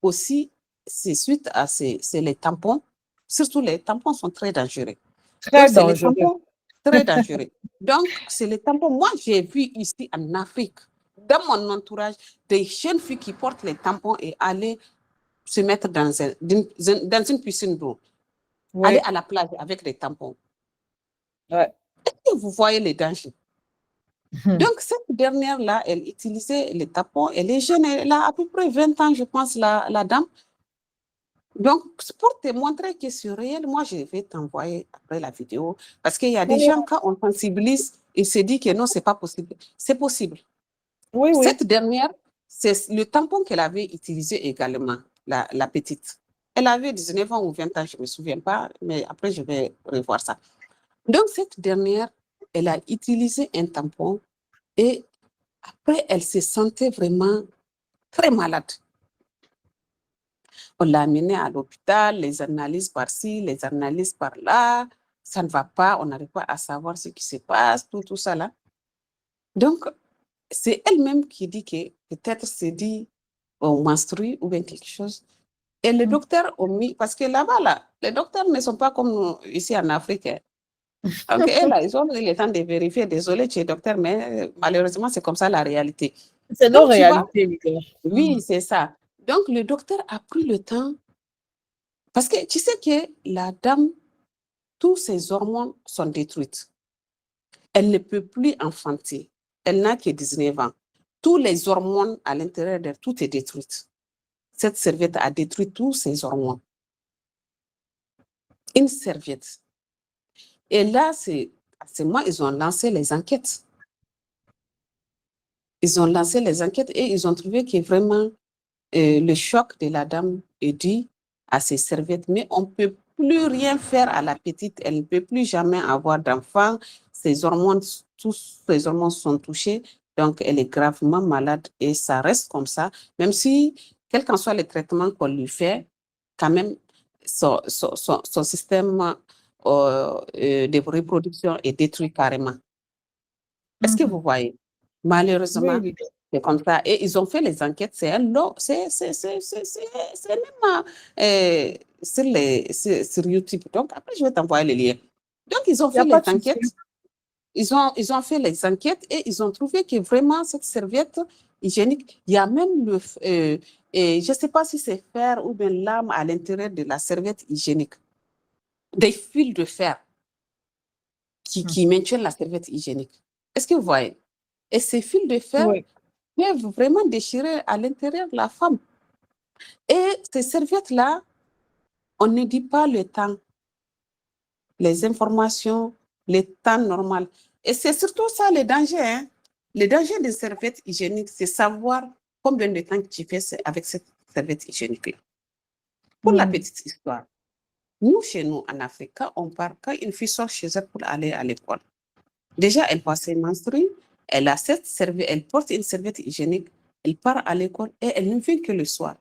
aussi, c'est suite à c'est les tampons. Surtout les tampons sont très dangereux. Très dangereux. Les tampons très dangereux. Donc, c'est les tampons. Moi, j'ai vu ici en Afrique, dans mon entourage, des jeunes filles qui portent les tampons et aller se mettre dans une piscine d'eau. Ouais. Aller à la plage avec les tampons. Ouais. Est-ce que vous voyez les dangers? Donc, cette dernière-là, elle utilisait les tampons. Elle est jeune, elle a à peu près 20 ans, je pense, la dame. Donc, pour te montrer que c'est réel, moi, je vais t'envoyer après la vidéo. Parce qu'il y a des gens, quand on sensibilise, il s'est dit que non, c'est pas possible. C'est possible. Oui, oui. Cette dernière, c'est le tampon qu'elle avait utilisé également, la petite. Elle avait 19 ans ou 20 ans, je ne me souviens pas, mais après, je vais revoir ça. Donc, cette dernière, elle a utilisé un tampon et après, elle se sentait vraiment très malade. On l'a amenée à l'hôpital, les analyses par-ci, les analyses par-là, ça ne va pas, on n'arrive pas à savoir ce qui se passe, tout ça là. Donc, c'est elle-même qui dit que peut-être c'est dit on menstrue ou bien quelque chose. Et les docteurs ont mis, parce que là-bas, là, les docteurs ne sont pas comme nous, ici en Afrique. Donc, là, ils ont eu le temps de vérifier. Désolé, tu es docteur, mais malheureusement, c'est comme ça la réalité. C'est nos Donc, tu vois, réalités, leader. oui, c'est ça. Donc, le docteur a pris le temps, parce que tu sais que la dame, tous ses hormones sont détruites. Elle ne peut plus enfanter. Elle n'a que 19 ans. Tous les hormones à l'intérieur d'elle, tout est détruit. Cette serviette a détruit tous ses hormones. Une serviette. Et là, c'est moi, ils ont lancé les enquêtes. Ils ont lancé les enquêtes et ils ont trouvé que vraiment le choc de la dame est dû à ces serviettes. Mais on ne peut plus rien faire à la petite. Elle ne peut plus jamais avoir d'enfant. Ses hormones, tous ses hormones sont touchées. Donc, elle est gravement malade et ça reste comme ça. Même si, quel qu'en soit le traitement qu'on lui fait, quand même, son système de reproduction est détruit carrément. Est-ce que vous voyez? Malheureusement, Oui, c'est comme ça. Et ils ont fait les enquêtes. C'est un long, c'est même sur YouTube. Donc, après, je vais t'envoyer le lien. Donc, ils ont il n'y fait a pas les de souci. enquêtes. Ils ont fait les enquêtes et ils ont trouvé que vraiment, cette serviette hygiénique, il y a même je ne sais pas si c'est fer ou bien lame à l'intérieur de la serviette hygiénique. Des fils de fer qui maintiennent la serviette hygiénique. Est-ce que vous voyez? Et ces fils de fer Oui. peuvent vraiment déchirer à l'intérieur de la femme. Et ces serviettes-là, on ne dit pas le temps, les informations, le temps normal. Et c'est surtout ça le danger. Hein? Le danger des serviettes hygiéniques, c'est savoir combien de temps tu fais avec cette serviette hygiénique-là. Pour la petite histoire, nous, chez nous, en Afrique, quand une fille sort chez elle pour aller à l'école, déjà, elle passe ses menstrues, elle porte une serviette hygiénique, elle part à l'école et elle ne vient que le soir.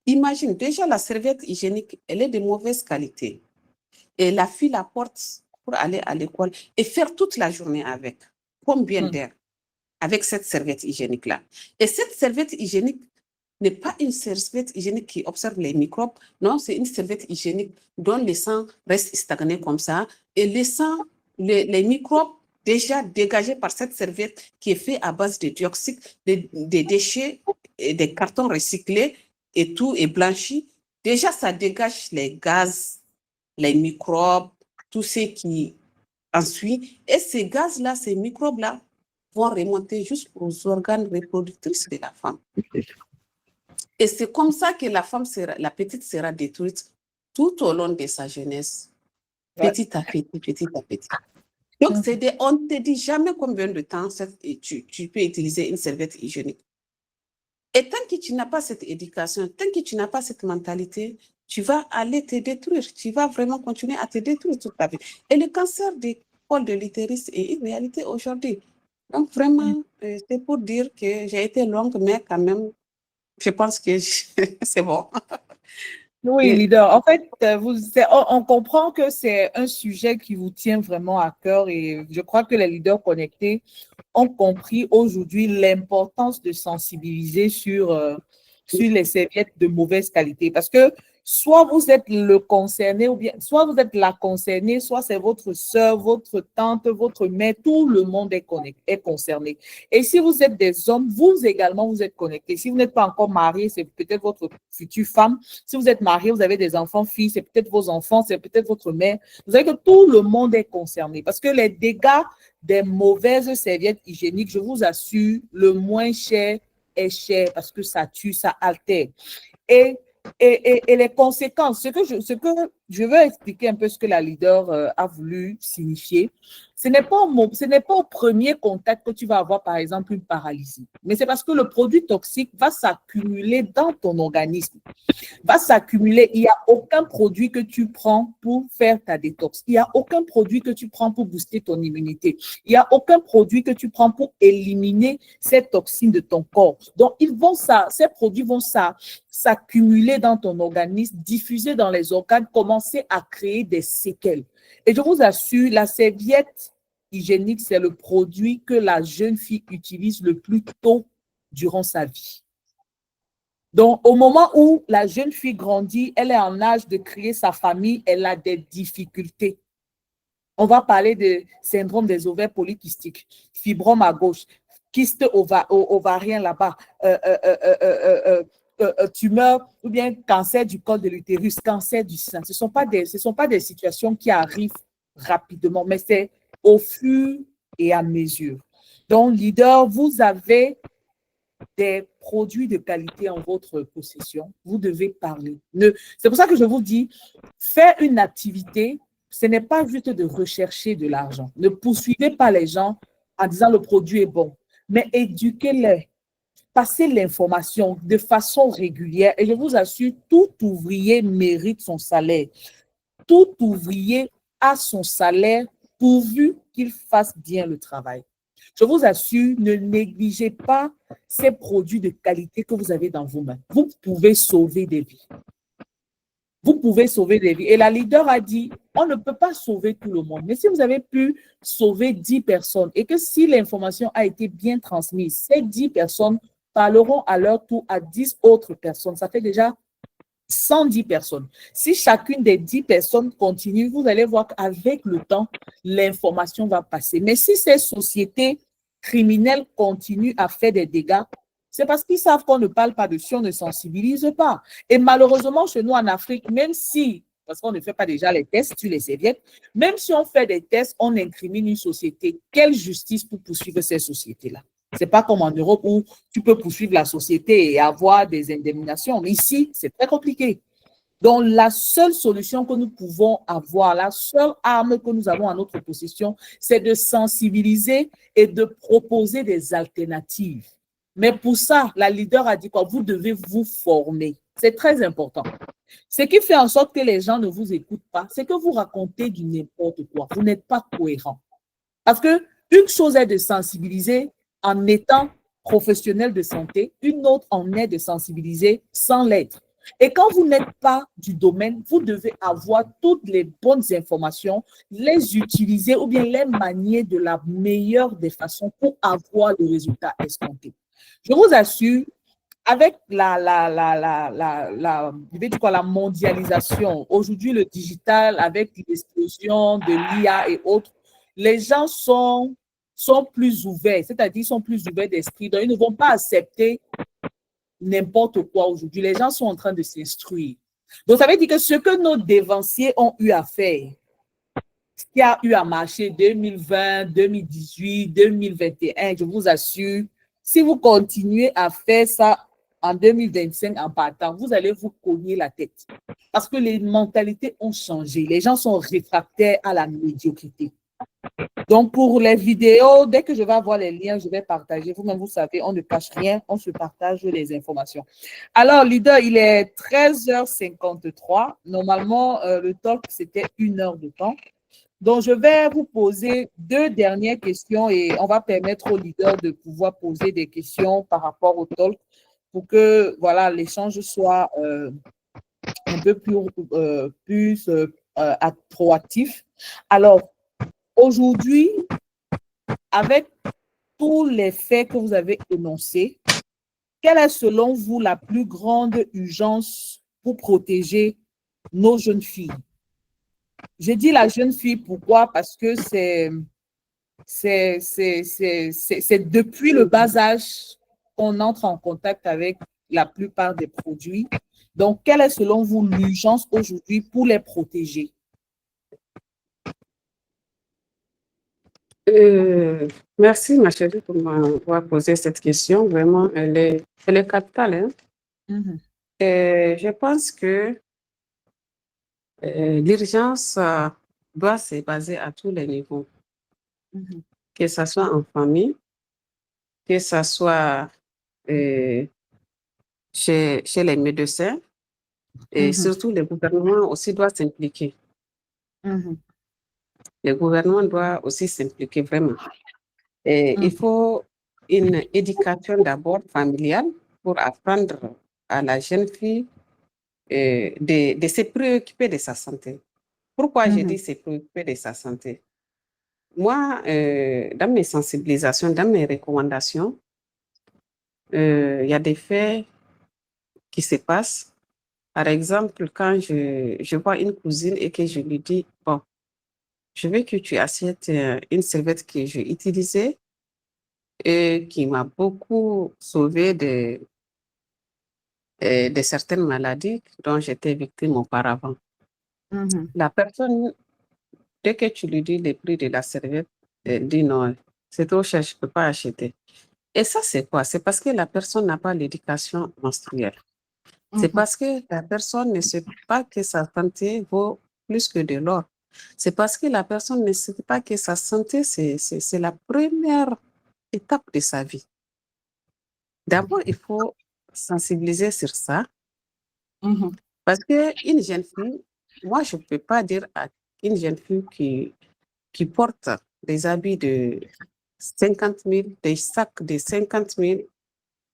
Imagine, déjà, la serviette hygiénique, elle est de mauvaise qualité. Et la fille la porte pour aller à l'école et faire toute la journée avec. Combien d'heures avec cette serviette hygiénique-là? Et cette serviette hygiénique n'est pas une serviette hygiénique qui observe les microbes. Non, c'est une serviette hygiénique dont le sang reste stagné comme ça et laissant les microbes déjà dégagés par cette serviette qui est faite à base de dioxyde, des déchets, et des cartons recyclés et tout est blanchi. Déjà, ça dégage les gaz, les microbes, tout ce qui en suit. Et ces gaz-là, ces microbes-là, vont remonter jusqu'aux organes reproductrices de la femme. Et c'est comme ça que la petite sera détruite tout au long de sa jeunesse, petit à petit, petit à petit. Donc, on ne te dit jamais combien de temps tu peux utiliser une serviette hygiénique. Et tant que tu n'as pas cette éducation, tant que tu n'as pas cette mentalité, tu vas aller te détruire. Tu vas vraiment continuer à te détruire toute ta vie. Et le cancer du col de l'utérus est une réalité aujourd'hui. Donc, vraiment, c'est pour dire que j'ai été longue, mais quand même, je pense que c'est bon. Oui, leader. En fait, on comprend que c'est un sujet qui vous tient vraiment à cœur et je crois que les leaders connectés ont compris aujourd'hui l'importance de sensibiliser sur les serviettes de mauvaise qualité. Parce que soit vous êtes le concerné, ou bien soit vous êtes la concernée, soit c'est votre soeur, votre tante, votre mère, tout le monde est concerné. Et si vous êtes des hommes, vous également, vous êtes connectés. Si vous n'êtes pas encore marié, c'est peut-être votre future femme. Si vous êtes marié, vous avez des enfants, filles, c'est peut-être vos enfants, c'est peut-être votre mère. Vous savez que tout le monde est concerné. Parce que les dégâts des mauvaises serviettes hygiéniques, je vous assure, le moins cher est cher parce que ça tue, ça altère. Et les conséquences, ce que je veux expliquer un peu ce que la leader a voulu signifier. Ce n'est pas au premier contact que tu vas avoir, par exemple, une paralysie. Mais c'est parce que le produit toxique va s'accumuler dans ton organisme, va s'accumuler. Il n'y a aucun produit que tu prends pour faire ta détox. Il n'y a aucun produit que tu prends pour booster ton immunité. Il n'y a aucun produit que tu prends pour éliminer ces toxines de ton corps. Donc, ces produits vont s'accumuler dans ton organisme, diffuser dans les organes, commencer à créer des séquelles. Et je vous assure, la serviette hygiénique, c'est le produit que la jeune fille utilise le plus tôt durant sa vie. Donc, au moment où la jeune fille grandit, elle est en âge de créer sa famille, elle a des difficultés. On va parler de syndrome des ovaires polykystiques, fibrome à gauche, kyste ovarien là-bas, tumeur ou bien cancer du col de l'utérus, cancer du sein. Ce ne sont pas des situations qui arrivent rapidement, mais c'est au fur et à mesure. Donc, leader, vous avez des produits de qualité en votre possession. Vous devez parler. C'est pour ça que je vous dis, faire une activité, ce n'est pas juste de rechercher de l'argent. Ne poursuivez pas les gens en disant le produit est bon, mais éduquez-les. Passez l'information de façon régulière et je vous assure, tout ouvrier mérite son salaire. Tout ouvrier a son salaire pourvu qu'il fasse bien le travail. Je vous assure, ne négligez pas ces produits de qualité que vous avez dans vos mains. Vous pouvez sauver des vies. Vous pouvez sauver des vies. Et la leader a dit, on ne peut pas sauver tout le monde. Mais si vous avez pu sauver 10 personnes et que si l'information a été bien transmise, ces 10 personnes parleront à leur tour à 10 autres personnes. Ça fait déjà 110 personnes. Si chacune des 10 personnes continue, vous allez voir qu'avec le temps, l'information va passer. Mais si ces sociétés criminelles continuent à faire des dégâts, c'est parce qu'ils savent qu'on ne parle pas dessus, on ne sensibilise pas. Et malheureusement, chez nous en Afrique, même si, parce qu'on ne fait pas déjà les tests sur les serviettes, même si on fait des tests, on incrimine une société. Quelle justice pour poursuivre ces sociétés-là? Ce n'est pas comme en Europe où tu peux poursuivre la société et avoir des indemnisations. Ici, c'est très compliqué. Donc, la seule solution que nous pouvons avoir, la seule arme que nous avons à notre possession, c'est de sensibiliser et de proposer des alternatives. Mais pour ça, la leader a dit quoi? Vous devez vous former. C'est très important. Ce qui fait en sorte que les gens ne vous écoutent pas, c'est que vous racontez du n'importe quoi. Vous n'êtes pas cohérent. Parce qu'une chose est de sensibiliser en étant professionnel de santé, une autre en est de sensibiliser sans l'être. Et quand vous n'êtes pas du domaine, vous devez avoir toutes les bonnes informations, les utiliser ou bien les manier de la meilleure des façons pour avoir le résultat escompté. Je vous assure, avec la mondialisation, aujourd'hui le digital, avec l'explosion de l'IA et autres, les gens sont plus ouverts, c'est-à-dire sont plus ouverts d'esprit. Donc, ils ne vont pas accepter n'importe quoi aujourd'hui. Les gens sont en train de s'instruire. Donc, ça veut dire que ce que nos dévanciers ont eu à faire, ce qui a eu à marcher 2020, 2018, 2021, je vous assure, si vous continuez à faire ça en 2025 en partant, vous allez vous cogner la tête. Parce que les mentalités ont changé. Les gens sont réfractaires à la médiocrité. Donc, pour les vidéos, dès que je vais avoir les liens, je vais partager. Vous-même, vous savez, on ne cache rien, on se partage les informations. Alors, leader, il est 13h53. Normalement, le talk, c'était 1 heure de temps. Donc, je vais vous poser 2 dernières questions et on va permettre au leader de pouvoir poser des questions par rapport au talk pour que, voilà, l'échange soit un peu plus proactif. Alors, aujourd'hui, avec tous les faits que vous avez énoncés, quelle est selon vous la plus grande urgence pour protéger nos jeunes filles? Je dis la jeune fille, pourquoi? Parce que c'est depuis le bas âge qu'on entre en contact avec la plupart des produits. Donc, quelle est selon vous l'urgence aujourd'hui pour les protéger? Merci, ma chérie, pour m'avoir posé cette question. Vraiment, elle est capitale. Hein? Mm-hmm. Et je pense que L'urgence doit se baser à tous les niveaux, que ce soit en famille, que ce soit chez les médecins, et surtout le gouvernement aussi doit s'impliquer. Le gouvernement doit aussi s'impliquer vraiment. Et il faut une éducation d'abord familiale pour apprendre à la jeune fille de se préoccuper de sa santé. Pourquoi j'ai dit se préoccuper de sa santé? Moi, dans mes sensibilisations, dans mes recommandations, il y a des faits qui se passent. Par exemple, quand je vois une cousine et que je lui dis, bon, je veux que tu achètes une serviette que j'ai utilisée et qui m'a beaucoup sauvé de certaines maladies dont j'étais victime auparavant. La personne, dès que tu lui dis le prix de la serviette, elle dit non, c'est trop cher, je ne peux pas acheter. Et ça, c'est quoi? C'est parce que la personne n'a pas l'éducation menstruelle. C'est parce que la personne ne sait pas que sa santé vaut plus que de l'or. C'est parce que la personne ne sait pas que sa santé, c'est la première étape de sa vie. D'abord, il faut sensibiliser sur ça. Parce qu'une jeune fille, moi, je ne peux pas dire à une jeune fille qui porte des habits de 50 000, des sacs de 50 000,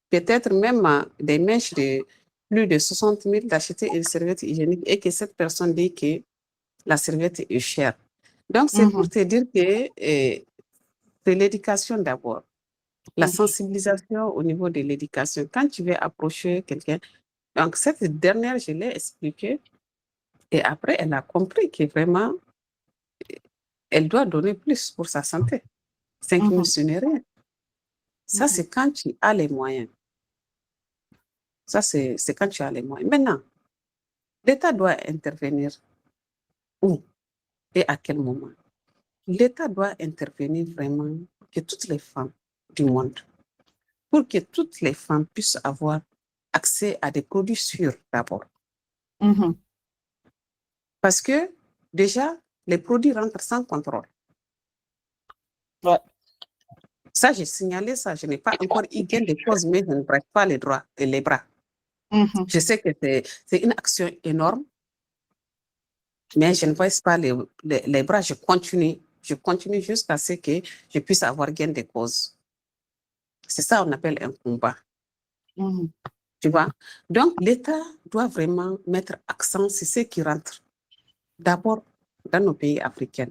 peut-être même des mèches de plus de 60 000, d'acheter une serviette hygiénique et que cette personne dit que la serviette est chère. Donc, c'est pour te dire que c'est l'éducation d'abord. La sensibilisation au niveau de l'éducation. Quand tu veux approcher quelqu'un, donc cette dernière, je l'ai expliqué, et après, elle a compris que vraiment, elle doit donner plus pour sa santé. 5 000, ce n'est rien. Ça, c'est quand tu as les moyens. Ça, c'est quand tu as les moyens. Maintenant, l'État doit intervenir où et à quel moment? L'État doit intervenir vraiment pour que toutes les femmes du monde, pour que toutes les femmes puissent avoir accès à des produits sûrs d'abord. Parce que déjà, les produits rentrent sans contrôle. Ouais. Ça, j'ai signalé ça. Je n'ai pas encore eu gain de cause, mais je ne brève pas les bras. Je sais que c'est une action énorme, mais je ne baisse pas les bras. Je continue jusqu'à ce que je puisse avoir gain de cause. C'est ça qu'on appelle un combat. Tu vois? Donc, l'État doit vraiment mettre accent sur ce qui rentre. D'abord, dans nos pays africains,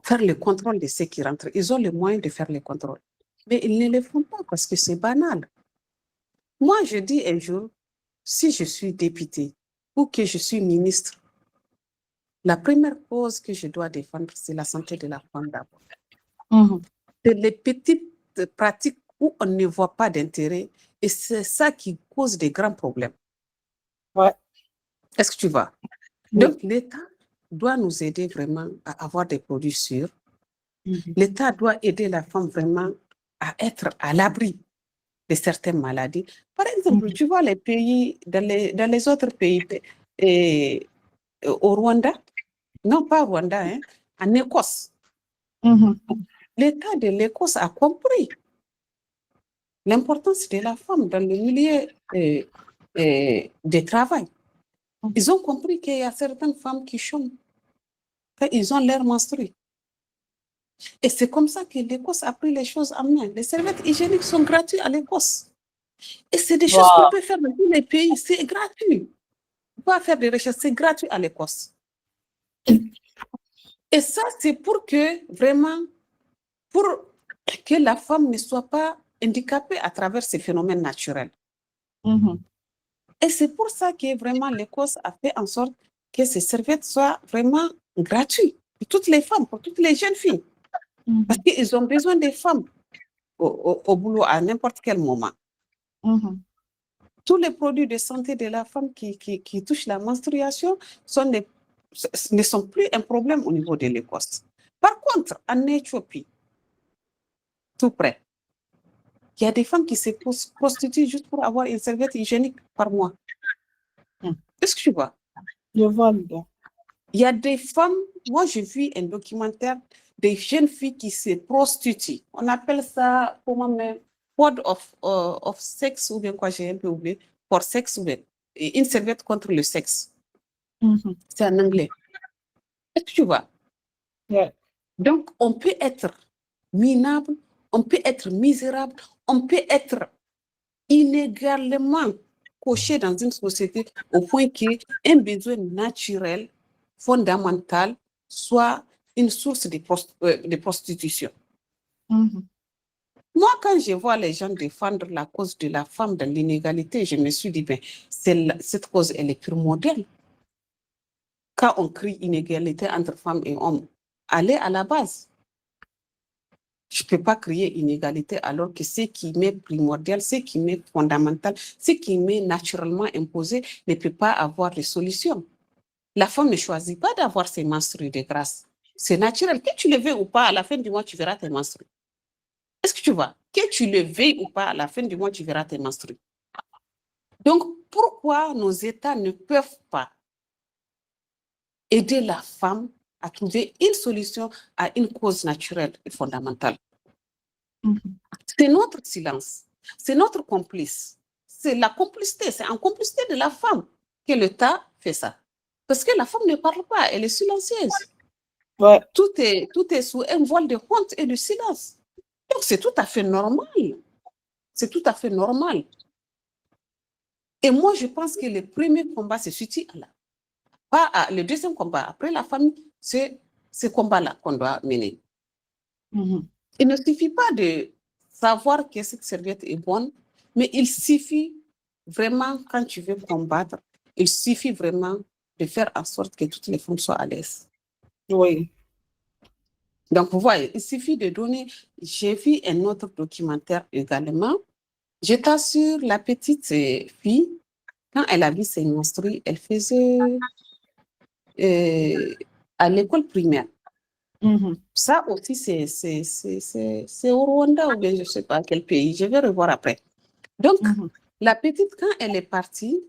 faire le contrôle de ce qui rentre. Ils ont les moyens de faire le contrôle. Mais ils ne le font pas parce que c'est banal. Moi, je dis un jour, si je suis députée ou que je suis ministre, la première cause que je dois défendre, c'est la santé de la femme d'abord. C'est les petites pratiques où on ne voit pas d'intérêt et c'est ça qui cause des grands problèmes. Ouais. Est-ce que tu vois? Oui. Donc, l'État doit nous aider vraiment à avoir des produits sûrs. L'État doit aider la femme vraiment à être à l'abri de certaines maladies. Par exemple, tu vois les pays, dans les autres pays, au Rwanda, non pas au Rwanda, hein, en Écosse, l'État de l'Écosse a compris l'importance de la femme dans le milieu de travail. Ils ont compris qu'il y a certaines femmes qui chôment quand ils ont l'air menstrué. Et c'est comme ça que l'Écosse a pris les choses en main. Les serviettes hygiéniques sont gratuites à l'Écosse. Et c'est des choses qu'on peut faire dans tous les pays. C'est gratuit. On peut faire des recherches, c'est gratuit à l'Écosse. Et ça, c'est pour que vraiment, pour que la femme ne soit pas handicapée à travers ces phénomènes naturels. Et c'est pour ça que vraiment l'Écosse a fait en sorte que ces serviettes soient vraiment gratuites pour toutes les femmes, pour toutes les jeunes filles. Parce qu'ils ont besoin des femmes au boulot à n'importe quel moment. Tous les produits de santé de la femme qui touchent la menstruation ne sont plus un problème au niveau de l'Écosse. Par contre, en Éthiopie, tout près, il y a des femmes qui se prostituent juste pour avoir une serviette hygiénique par mois. Est-ce que tu vois? Je vois, bien. Il y a des femmes, moi j'ai vu un documentaire des jeunes filles qui se prostituent. On appelle ça, comment même, code of sex ou bien quoi, j'ai un peu oublié, pour sexe ou bien, une serviette contre le sexe. C'est en anglais. Est-ce que tu vois? Ouais. Donc, on peut être minable, on peut être misérable, on peut être inégalement coché dans une société au point qu'un besoin naturel, fondamental, soit une source de prostitution. Moi, quand je vois les gens défendre la cause de la femme dans l'inégalité, je me suis dit, ben, cette cause, elle est primordiale. Quand on crie inégalité entre femmes et hommes, allez à la base. Je ne peux pas crier inégalité alors que ce qui m'est primordial, ce qui m'est fondamental, ce qui m'est naturellement imposé ne peut pas avoir de solution. La femme ne choisit pas d'avoir ses menstrues de grâce. C'est naturel. Que tu le veuilles ou pas, à la fin du mois, tu verras tes menstrues. Est-ce que tu vois? Que tu le veuilles ou pas, à la fin du mois, tu verras tes menstrues. Donc, pourquoi nos États ne peuvent pas aider la femme à trouver une solution à une cause naturelle et fondamentale? C'est notre silence, c'est notre complice. C'est la complicité, c'est en complicité de la femme que l'État fait ça. Parce que la femme ne parle pas, elle est silencieuse. Ouais. Tout est sous un voile de honte et de silence. Donc, c'est tout à fait normal. C'est tout à fait normal. Et moi, je pense que le premier combat, c'est celui là. Pas le deuxième combat, après la famille, c'est ce combat-là qu'on doit mener. Il ne suffit pas de savoir que cette serviette est bonne, mais il suffit vraiment, quand tu veux combattre, il suffit vraiment de faire en sorte que toutes les femmes soient à l'aise. Oui. Donc, vous voyez, il suffit de donner. J'ai vu un autre documentaire également. Je t'assure, la petite fille, quand elle a vu ses menstrues, elle faisait à l'école primaire. Ça aussi, c'est au Rwanda ou bien je ne sais pas quel pays. Je vais revoir après. Donc, la petite, quand elle est partie,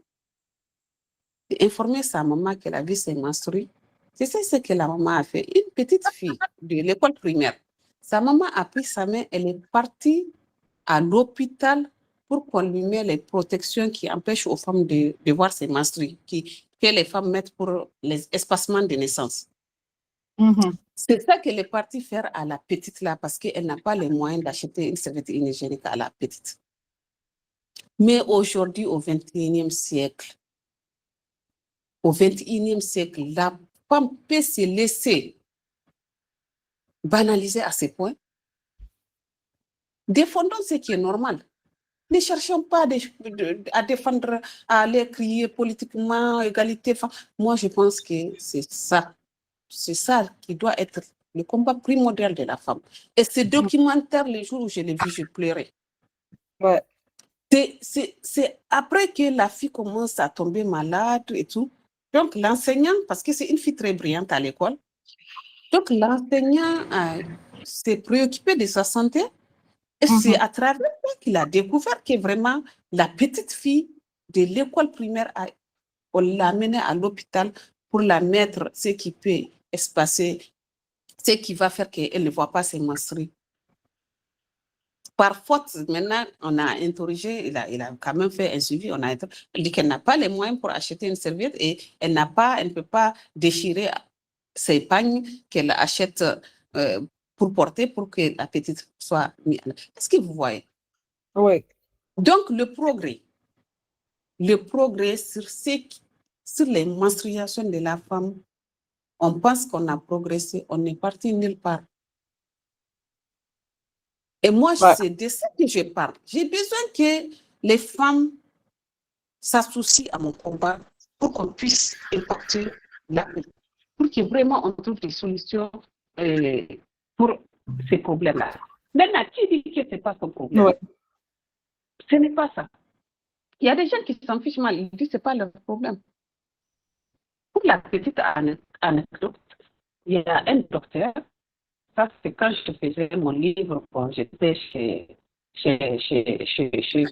informer sa maman qu'elle a vu ses menstrues, c'est ce que la maman a fait. Une petite fille de l'école primaire, sa maman a pris sa main, elle est partie à l'hôpital pour qu'on lui mette les protections qui empêchent aux femmes de voir ses menstrues, que les femmes mettent pour les espacements de naissance. C'est ça qu'elle est partie faire à la petite là, parce qu'elle n'a pas les moyens d'acheter une serviette hygiénique à la petite. Mais aujourd'hui, au XXIe siècle, la femme peut se laisser banaliser à ce point. Défendons ce qui est normal. Ne cherchons pas à défendre, à aller crier politiquement, égalité. Moi, je pense que c'est ça. C'est ça qui doit être le combat primordial de la femme. Et ce documentaire, les jours où je l'ai vu, je pleurais. Ouais. C'est après que la fille commence à tomber malade et tout. Donc, l'enseignant, parce que c'est une fille très brillante à l'école, donc l'enseignant s'est préoccupé de sa santé. Et c'est à travers ça qu'il a découvert que vraiment, la petite fille de l'école primaire, on l'a amenée à l'hôpital pour la mettre ce qui peut espacer, ce qui va faire qu'elle ne voit pas ses menstrues. Par faute, maintenant, on a interrogé, il a quand même fait un suivi, elle dit qu'elle n'a pas les moyens pour acheter une serviette et elle ne peut pas déchirer ses pagnes qu'elle achète pour porter pour que la petite soit mise. Est-ce que vous voyez? Oui. Donc, le progrès sur les menstruations de la femme, on pense qu'on a progressé, on est parti nulle part. Et moi, c'est de ça que je parle. J'ai besoin que les femmes s'associent à mon combat pour qu'on puisse impacter la vie, pour que vraiment on trouve des solutions pour ces problèmes-là. Maintenant, qui dit que ce n'est pas son problème? Ouais. Ce n'est pas ça. Il y a des gens qui s'en fichent mal, ils disent que ce n'est pas leur problème. Pour la petite anecdote, il y a un docteur, ça c'est quand je faisais mon livre, quand j'étais chez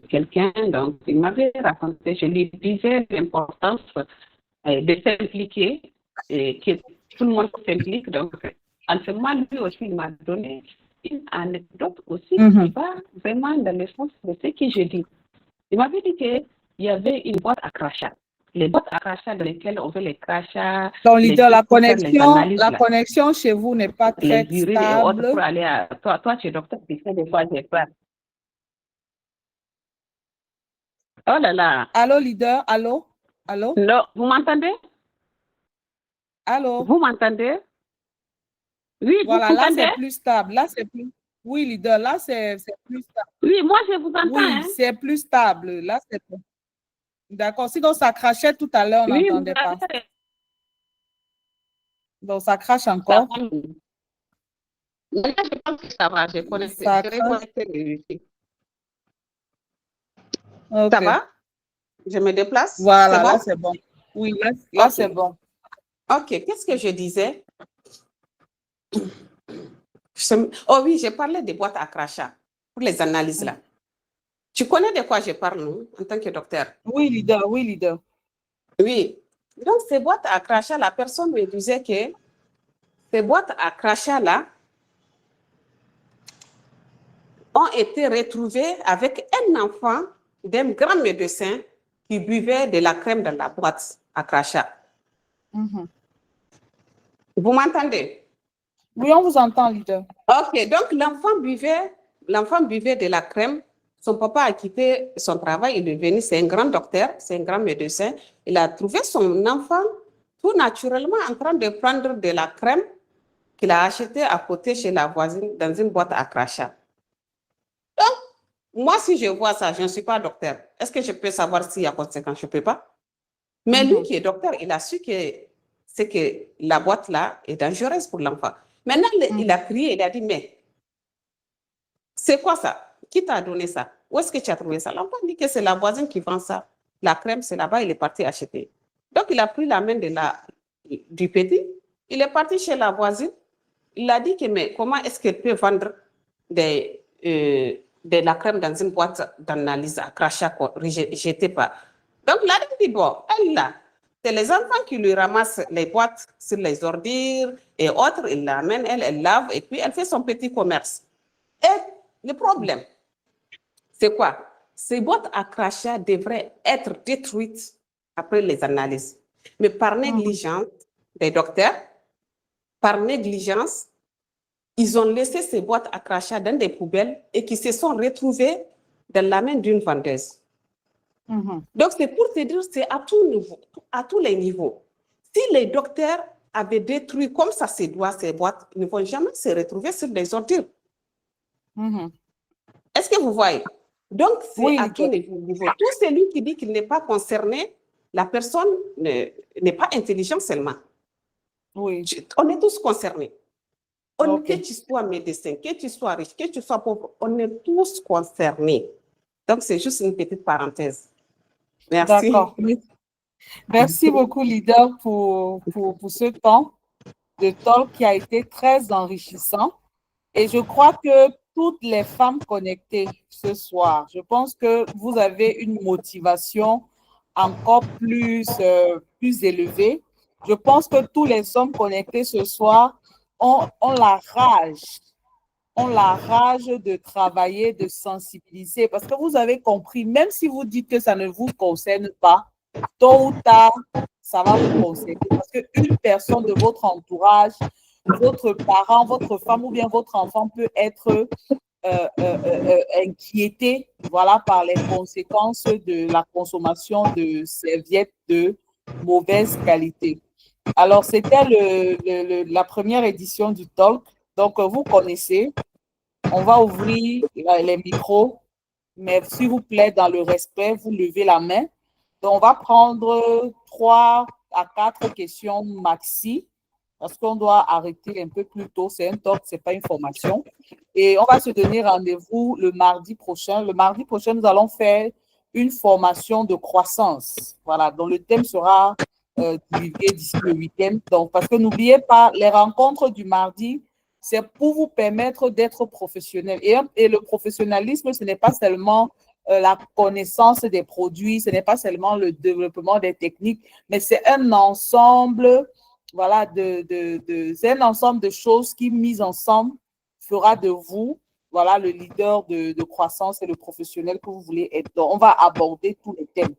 quelqu'un, donc il m'avait raconté, je lui disais l'importance de s'impliquer et que tout le monde s'implique. Donc, en ce moment, lui aussi, il m'a donné une anecdote aussi qui va vraiment dans le sens de ce que je dis. Il m'avait dit qu'il y avait une boîte à crachat. Les boîtes à crachat dans lesquelles on fait les crachats. Donc, leader, la la connexion chez vous n'est pas très urines et autres stable. pour aller à... Toi, tu es docteur, tu sais, des fois, j'ai peur. Oh là là. Allô, leader? Allô? Allô? Non, vous m'entendez? Allô? Vous m'entendez? Oui, Voilà, vous là, m'entendez? c'est plus stable. Là, c'est plus... Oui, leader, là, c'est plus stable. Oui, moi, je vous entends. Oui, hein? c'est plus stable. Là, c'est... D'accord. Sinon, ça crachait tout à l'heure, on Oui, n'entendait pas. Donc, ça crache encore. Maintenant, je pense que ça va. Je connais. Ça Je vais crache. connecter le wifi. Ok. Ça va? Je me déplace? Voilà, bon? là, c'est bon. Oui, là Okay. c'est bon. Ok, qu'est-ce que je disais? Oh oui, j'ai parlé des boîtes à crachat pour les analyses là. Tu connais de quoi je parle, non, en tant que docteur? Oui, leader, oui, leader. Oui. Donc, ces boîtes à crachat, la personne me disait que ces boîtes à crachat là ont été retrouvées avec un enfant d'un grand médecin qui buvait de la crème dans la boîte à crachat. Vous m'entendez? Oui, on vous entend, leader. Ok, donc l'enfant buvait de la crème. Son papa a quitté son travail, il est venu, c'est un grand docteur, c'est un grand médecin. Il a trouvé son enfant tout naturellement en train de prendre de la crème qu'il a achetée à côté chez la voisine dans une boîte à crachat. Donc, moi, si je vois ça, je ne suis pas docteur. Est-ce que je peux savoir s'il y a conséquence? Je ne peux pas. Mais lui qui est docteur, il a su que la boîte-là est dangereuse pour l'enfant. Maintenant, il a crié, il a dit, mais c'est quoi ça? Qui t'a donné ça? Où est-ce que tu as trouvé ça? L'enfant dit que c'est la voisine qui vend ça. La crème, c'est là-bas, il est parti acheter. Donc, il a pris la main du petit, il est parti chez la voisine, il a dit que, mais comment est-ce qu'elle peut vendre de la crème dans une boîte d'analyse à crachat jeté pas? Donc, là, il dit, bon, elle là, c'est les enfants qui lui ramassent les boîtes sur les ordures et autres, il l'amène, elle lave et puis elle fait son petit commerce. Et le problème, c'est quoi? Ces boîtes à crachat devraient être détruites après les analyses. Mais par négligence des docteurs, par négligence, ils ont laissé ces boîtes à crachat dans des poubelles et qui se sont retrouvées dans la main d'une vendeuse. Donc, c'est pour te dire, c'est à tous les niveaux. Si les docteurs avaient détruit comme ça se doit ces boîtes, ils ne vont jamais se retrouver sur des ordures. Est-ce que vous voyez? Donc, c'est à tous les niveaux. Tout celui qui dit qu'il n'est pas concerné, la personne n'est pas intelligente seulement. Oui. On est tous concernés. Que tu sois médecin, que tu sois riche, que tu sois pauvre, on est tous concernés. Donc, c'est juste une petite parenthèse. Merci. D'accord. Merci beaucoup, leader, pour ce temps de talk qui a été très enrichissant. Et je crois que toutes les femmes connectées ce soir, je pense que vous avez une motivation encore plus élevée. Je pense que tous les hommes connectés ce soir ont la rage de travailler, de sensibiliser, parce que vous avez compris, même si vous dites que ça ne vous concerne pas, tôt ou tard, ça va vous concerner, parce qu'une personne de votre entourage, votre parent, votre femme ou bien votre enfant peut être inquiété, voilà, par les conséquences de la consommation de serviettes de mauvaise qualité. Alors, c'était la première édition du talk. Donc, vous connaissez, on va ouvrir les micros, mais s'il vous plaît, dans le respect, vous levez la main. Donc, on va prendre 3 à 4 questions maxi, parce qu'on doit arrêter un peu plus tôt. C'est un talk, ce n'est pas une formation. Et on va se donner rendez-vous le mardi prochain. Le mardi prochain, nous allons faire une formation de croissance. Voilà, dont le thème sera divulgué d'ici le week-end. Donc, parce que n'oubliez pas, les rencontres du mardi, c'est pour vous permettre d'être professionnel. Et le professionnalisme, ce n'est pas seulement la connaissance des produits, ce n'est pas seulement le développement des techniques, mais c'est un ensemble, voilà, c'est un ensemble de choses qui, mises ensemble, fera de vous, voilà, le leader de croissance et le professionnel que vous voulez être. Donc, on va aborder tous les thèmes.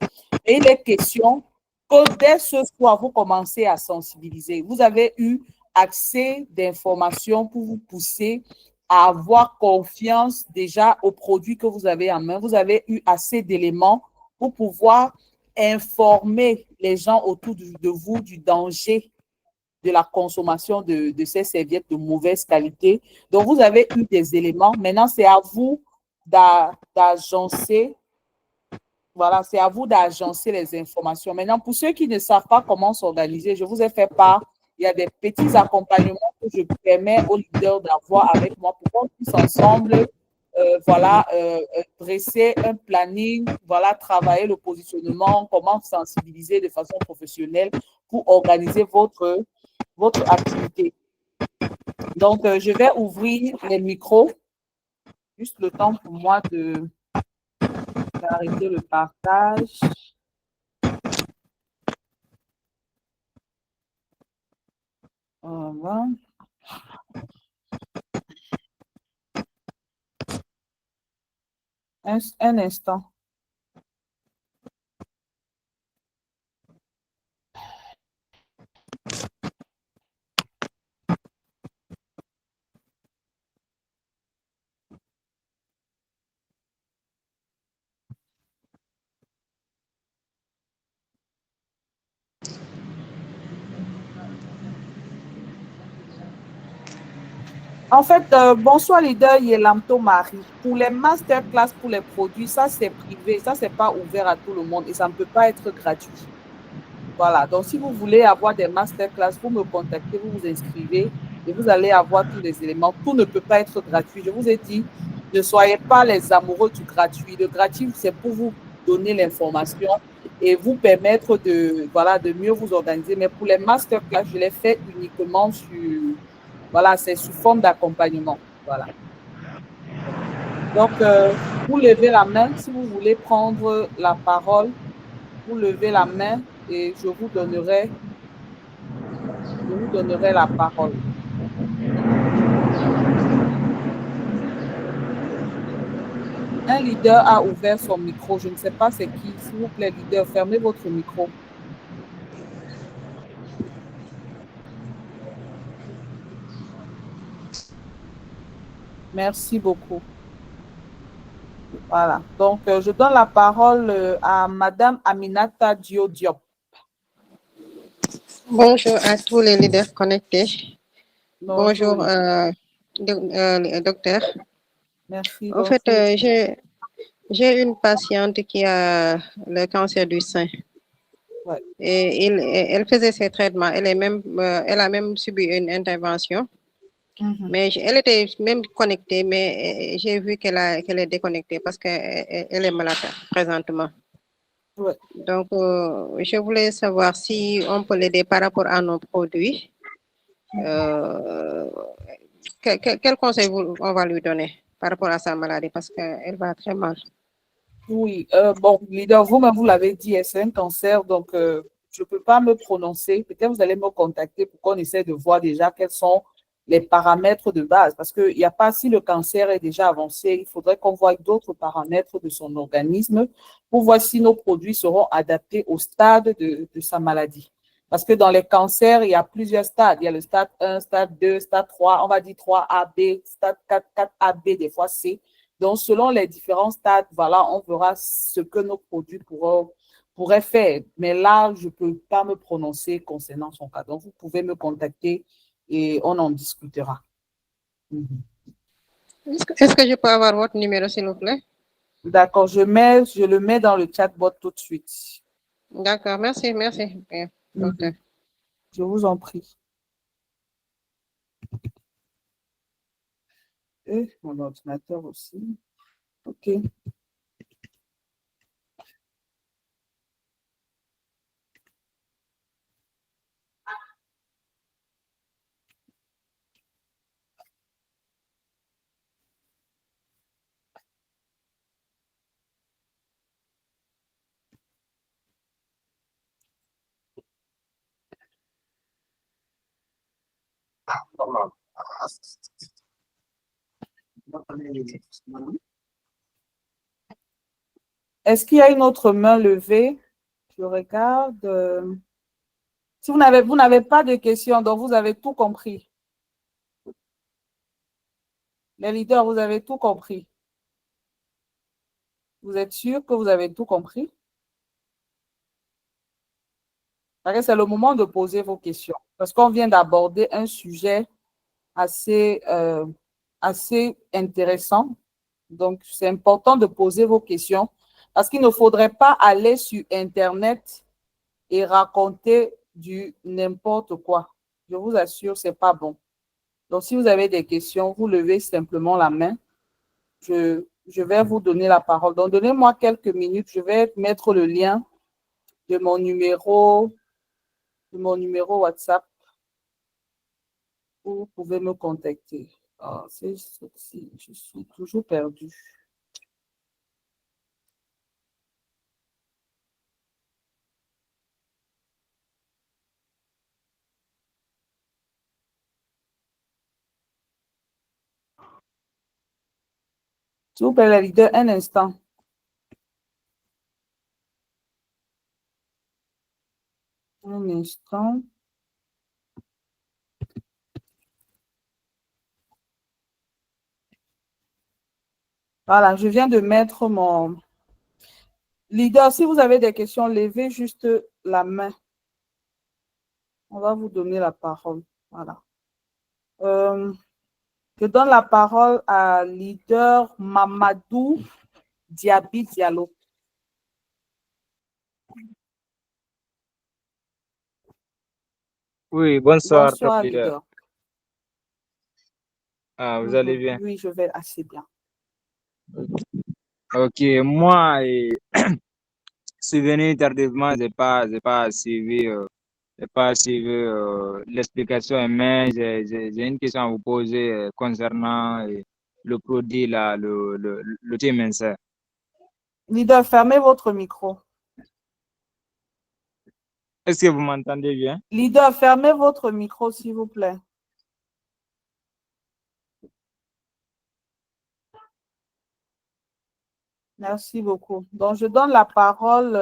Et il est question que dès ce soir, vous commencez à sensibiliser. Vous avez eu accès d'informations pour vous pousser à avoir confiance déjà aux produits que vous avez en main. Vous avez eu assez d'éléments pour pouvoir informer les gens autour de vous du danger de la consommation de ces serviettes de mauvaise qualité. Donc, vous avez eu des éléments. Maintenant, c'est à vous d'agencer. Voilà, c'est à vous d'agencer les informations. Maintenant, pour ceux qui ne savent pas comment s'organiser, je vous ai fait part. Il y a des petits accompagnements que je permets aux leaders d'avoir avec moi pour qu'on puisse ensemble voilà, dresser un planning, voilà, travailler le positionnement, comment sensibiliser de façon professionnelle pour organiser votre activité. Donc, je vais ouvrir les micros, juste le temps pour moi d'arrêter le partage. Voilà. Un instant. En fait, bonsoir leader Yelamto Marie. Pour les masterclass, pour les produits, ça c'est privé, ça c'est pas ouvert à tout le monde et ça ne peut pas être gratuit. Voilà, donc si vous voulez avoir des masterclass, vous me contactez, vous vous inscrivez et vous allez avoir tous les éléments. Tout ne peut pas être gratuit. Je vous ai dit, ne soyez pas les amoureux du gratuit. Le gratuit, c'est pour vous donner l'information et vous permettre de, voilà, de mieux vous organiser. Mais pour les masterclass, je les fais uniquement sur, voilà, c'est sous forme d'accompagnement. Voilà. Donc, vous levez la main si vous voulez prendre la parole. Vous levez la main et je vous donnerai la parole. Un leader a ouvert son micro. Je ne sais pas c'est qui. S'il vous plaît, leader, fermez votre micro. Merci beaucoup. Voilà. Donc, je donne la parole à Madame Aminata Diop. Bonjour à tous les leaders connectés. Bonjour docteur. Merci. En fait, j'ai une patiente qui a le cancer du sein. Ouais. Et elle faisait ses traitements. Elle a même subi une intervention. Mais elle était même connectée, mais j'ai vu qu'elle est déconnectée parce qu'elle est malade présentement. Ouais. Donc, je voulais savoir si on peut l'aider par rapport à nos produits. Quel conseil on va lui donner par rapport à sa maladie parce qu'elle va très mal? Oui, bon, leader, vous-même, vous l'avez dit, c'est un cancer, donc je ne peux pas me prononcer. Peut-être vous allez me contacter pour qu'on essaie de voir déjà quels sont les paramètres de base. Parce qu'il n'y a pas, si le cancer est déjà avancé, il faudrait qu'on voie d'autres paramètres de son organisme pour voir si nos produits seront adaptés au stade de sa maladie. Parce que dans les cancers, il y a plusieurs stades. Il y a le stade 1, stade 2, stade 3, on va dire 3AB, stade 4, 4AB, des fois C. Donc, selon les différents stades, voilà, on verra ce que nos produits pourraient faire. Mais là, je ne peux pas me prononcer concernant son cas. Donc, vous pouvez me contacter et on en discutera. Est-ce que je peux avoir votre numéro, s'il vous plaît? D'accord, je le mets dans le chatbot tout de suite. D'accord, merci. Docteur. Je vous en prie. Et mon ordinateur aussi. OK. Est-ce qu'il y a une autre main levée? Je regarde. Si vous n'avez pas de questions, donc vous avez tout compris. Les leaders, vous avez tout compris. Vous êtes sûr que vous avez tout compris? C'est le moment de poser vos questions. Parce qu'on vient d'aborder un sujet assez intéressant. Donc, c'est important de poser vos questions parce qu'il ne faudrait pas aller sur Internet et raconter du n'importe quoi. Je vous assure, ce n'est pas bon. Donc, si vous avez des questions, vous levez simplement la main. Je vais vous donner la parole. Donc, donnez-moi quelques minutes. Je vais mettre le lien de mon numéro WhatsApp où vous pouvez me contacter. Oh, je suis toujours perdue. S'il vous plaît, les leaders, un instant. Un instant. Voilà, je viens de mettre mon leader. Si vous avez des questions, levez juste la main. On va vous donner la parole. Voilà. Je donne la parole à leader Mamadou Diaby Diallo. Oui, bonsoir, Bonsoir, top leader. leader. Ah, vous allez bien? Oui, je vais assez bien. Ok, moi, suis venu tardivement, j'ai pas suivi, l'explication, mais j'ai une question à vous poser concernant le produit là, le thé minceur. Leader, fermez votre micro. Est-ce que vous m'entendez bien? Leader, fermez votre micro, s'il vous plaît. Merci beaucoup. Donc, je donne la parole.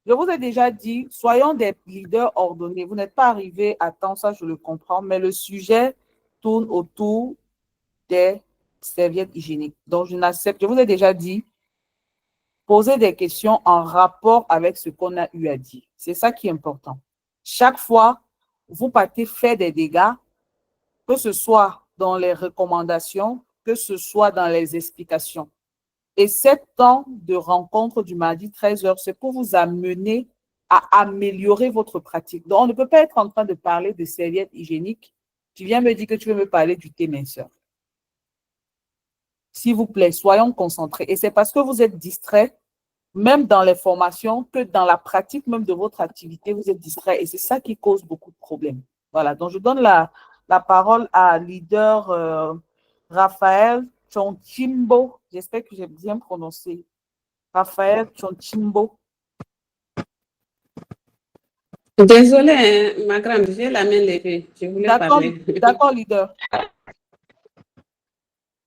Je vous ai déjà dit, soyons des leaders ordonnés. Vous n'êtes pas arrivé à temps, ça je le comprends, mais le sujet tourne autour des serviettes hygiéniques. Donc, je vous ai déjà dit, poser des questions en rapport avec ce qu'on a eu à dire. C'est ça qui est important. Chaque fois, vous partez faire des dégâts, que ce soit dans les recommandations, que ce soit dans les explications. Et 7 temps de rencontre du mardi 13h, c'est pour vous amener à améliorer votre pratique. Donc, on ne peut pas être en train de parler de serviettes hygiéniques. Tu viens me dire que tu veux me parler du thé minceur. S'il vous plaît, soyons concentrés. Et c'est parce que vous êtes distrait, même dans les formations, que dans la pratique même de votre activité, vous êtes distrait. Et c'est ça qui cause beaucoup de problèmes. Voilà, donc je donne la parole à leader Raphaël Chonchimbo. J'espère que j'ai bien prononcé. Raphaël Chonchimbo. Désolée, hein, ma grande, j'ai la main levée. Je voulais parler. D'accord, leader.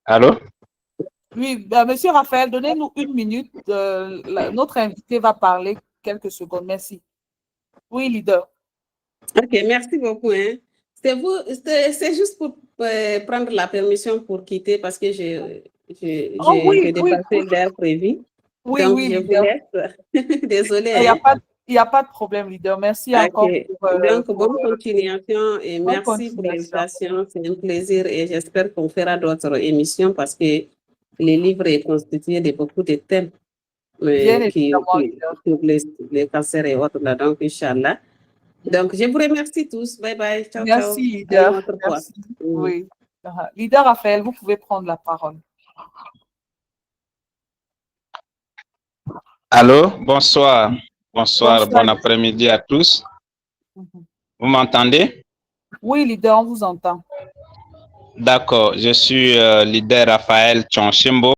Allô? Oui, monsieur Raphaël, donnez-nous une minute. Notre invité va parler quelques secondes. Merci. Oui, leader. Ok, merci beaucoup. Hein. C'est juste pour prendre la permission pour quitter parce que j'ai dépassé l'heure prévue. Oui, donc, oui, je leader. vous laisse. Désolée. Il n'y a pas de problème, leader. Merci encore. Donc, bonne continuation et merci pour l'invitation. C'est un plaisir et j'espère qu'on fera d'autres émissions parce que les livres est constitué de beaucoup de thèmes qui les cancers et autres. Là, donc, Inch'Allah. Donc, je vous remercie tous. Bye bye. Ciao, merci, ciao. Leader. Merci. Oui. Leader Raphaël, vous pouvez prendre la parole. Allô, bonsoir. Bonsoir, bon après-midi à tous. Vous m'entendez? Oui, leader, on vous entend. D'accord, je suis leader Raphaël Chonchimbo.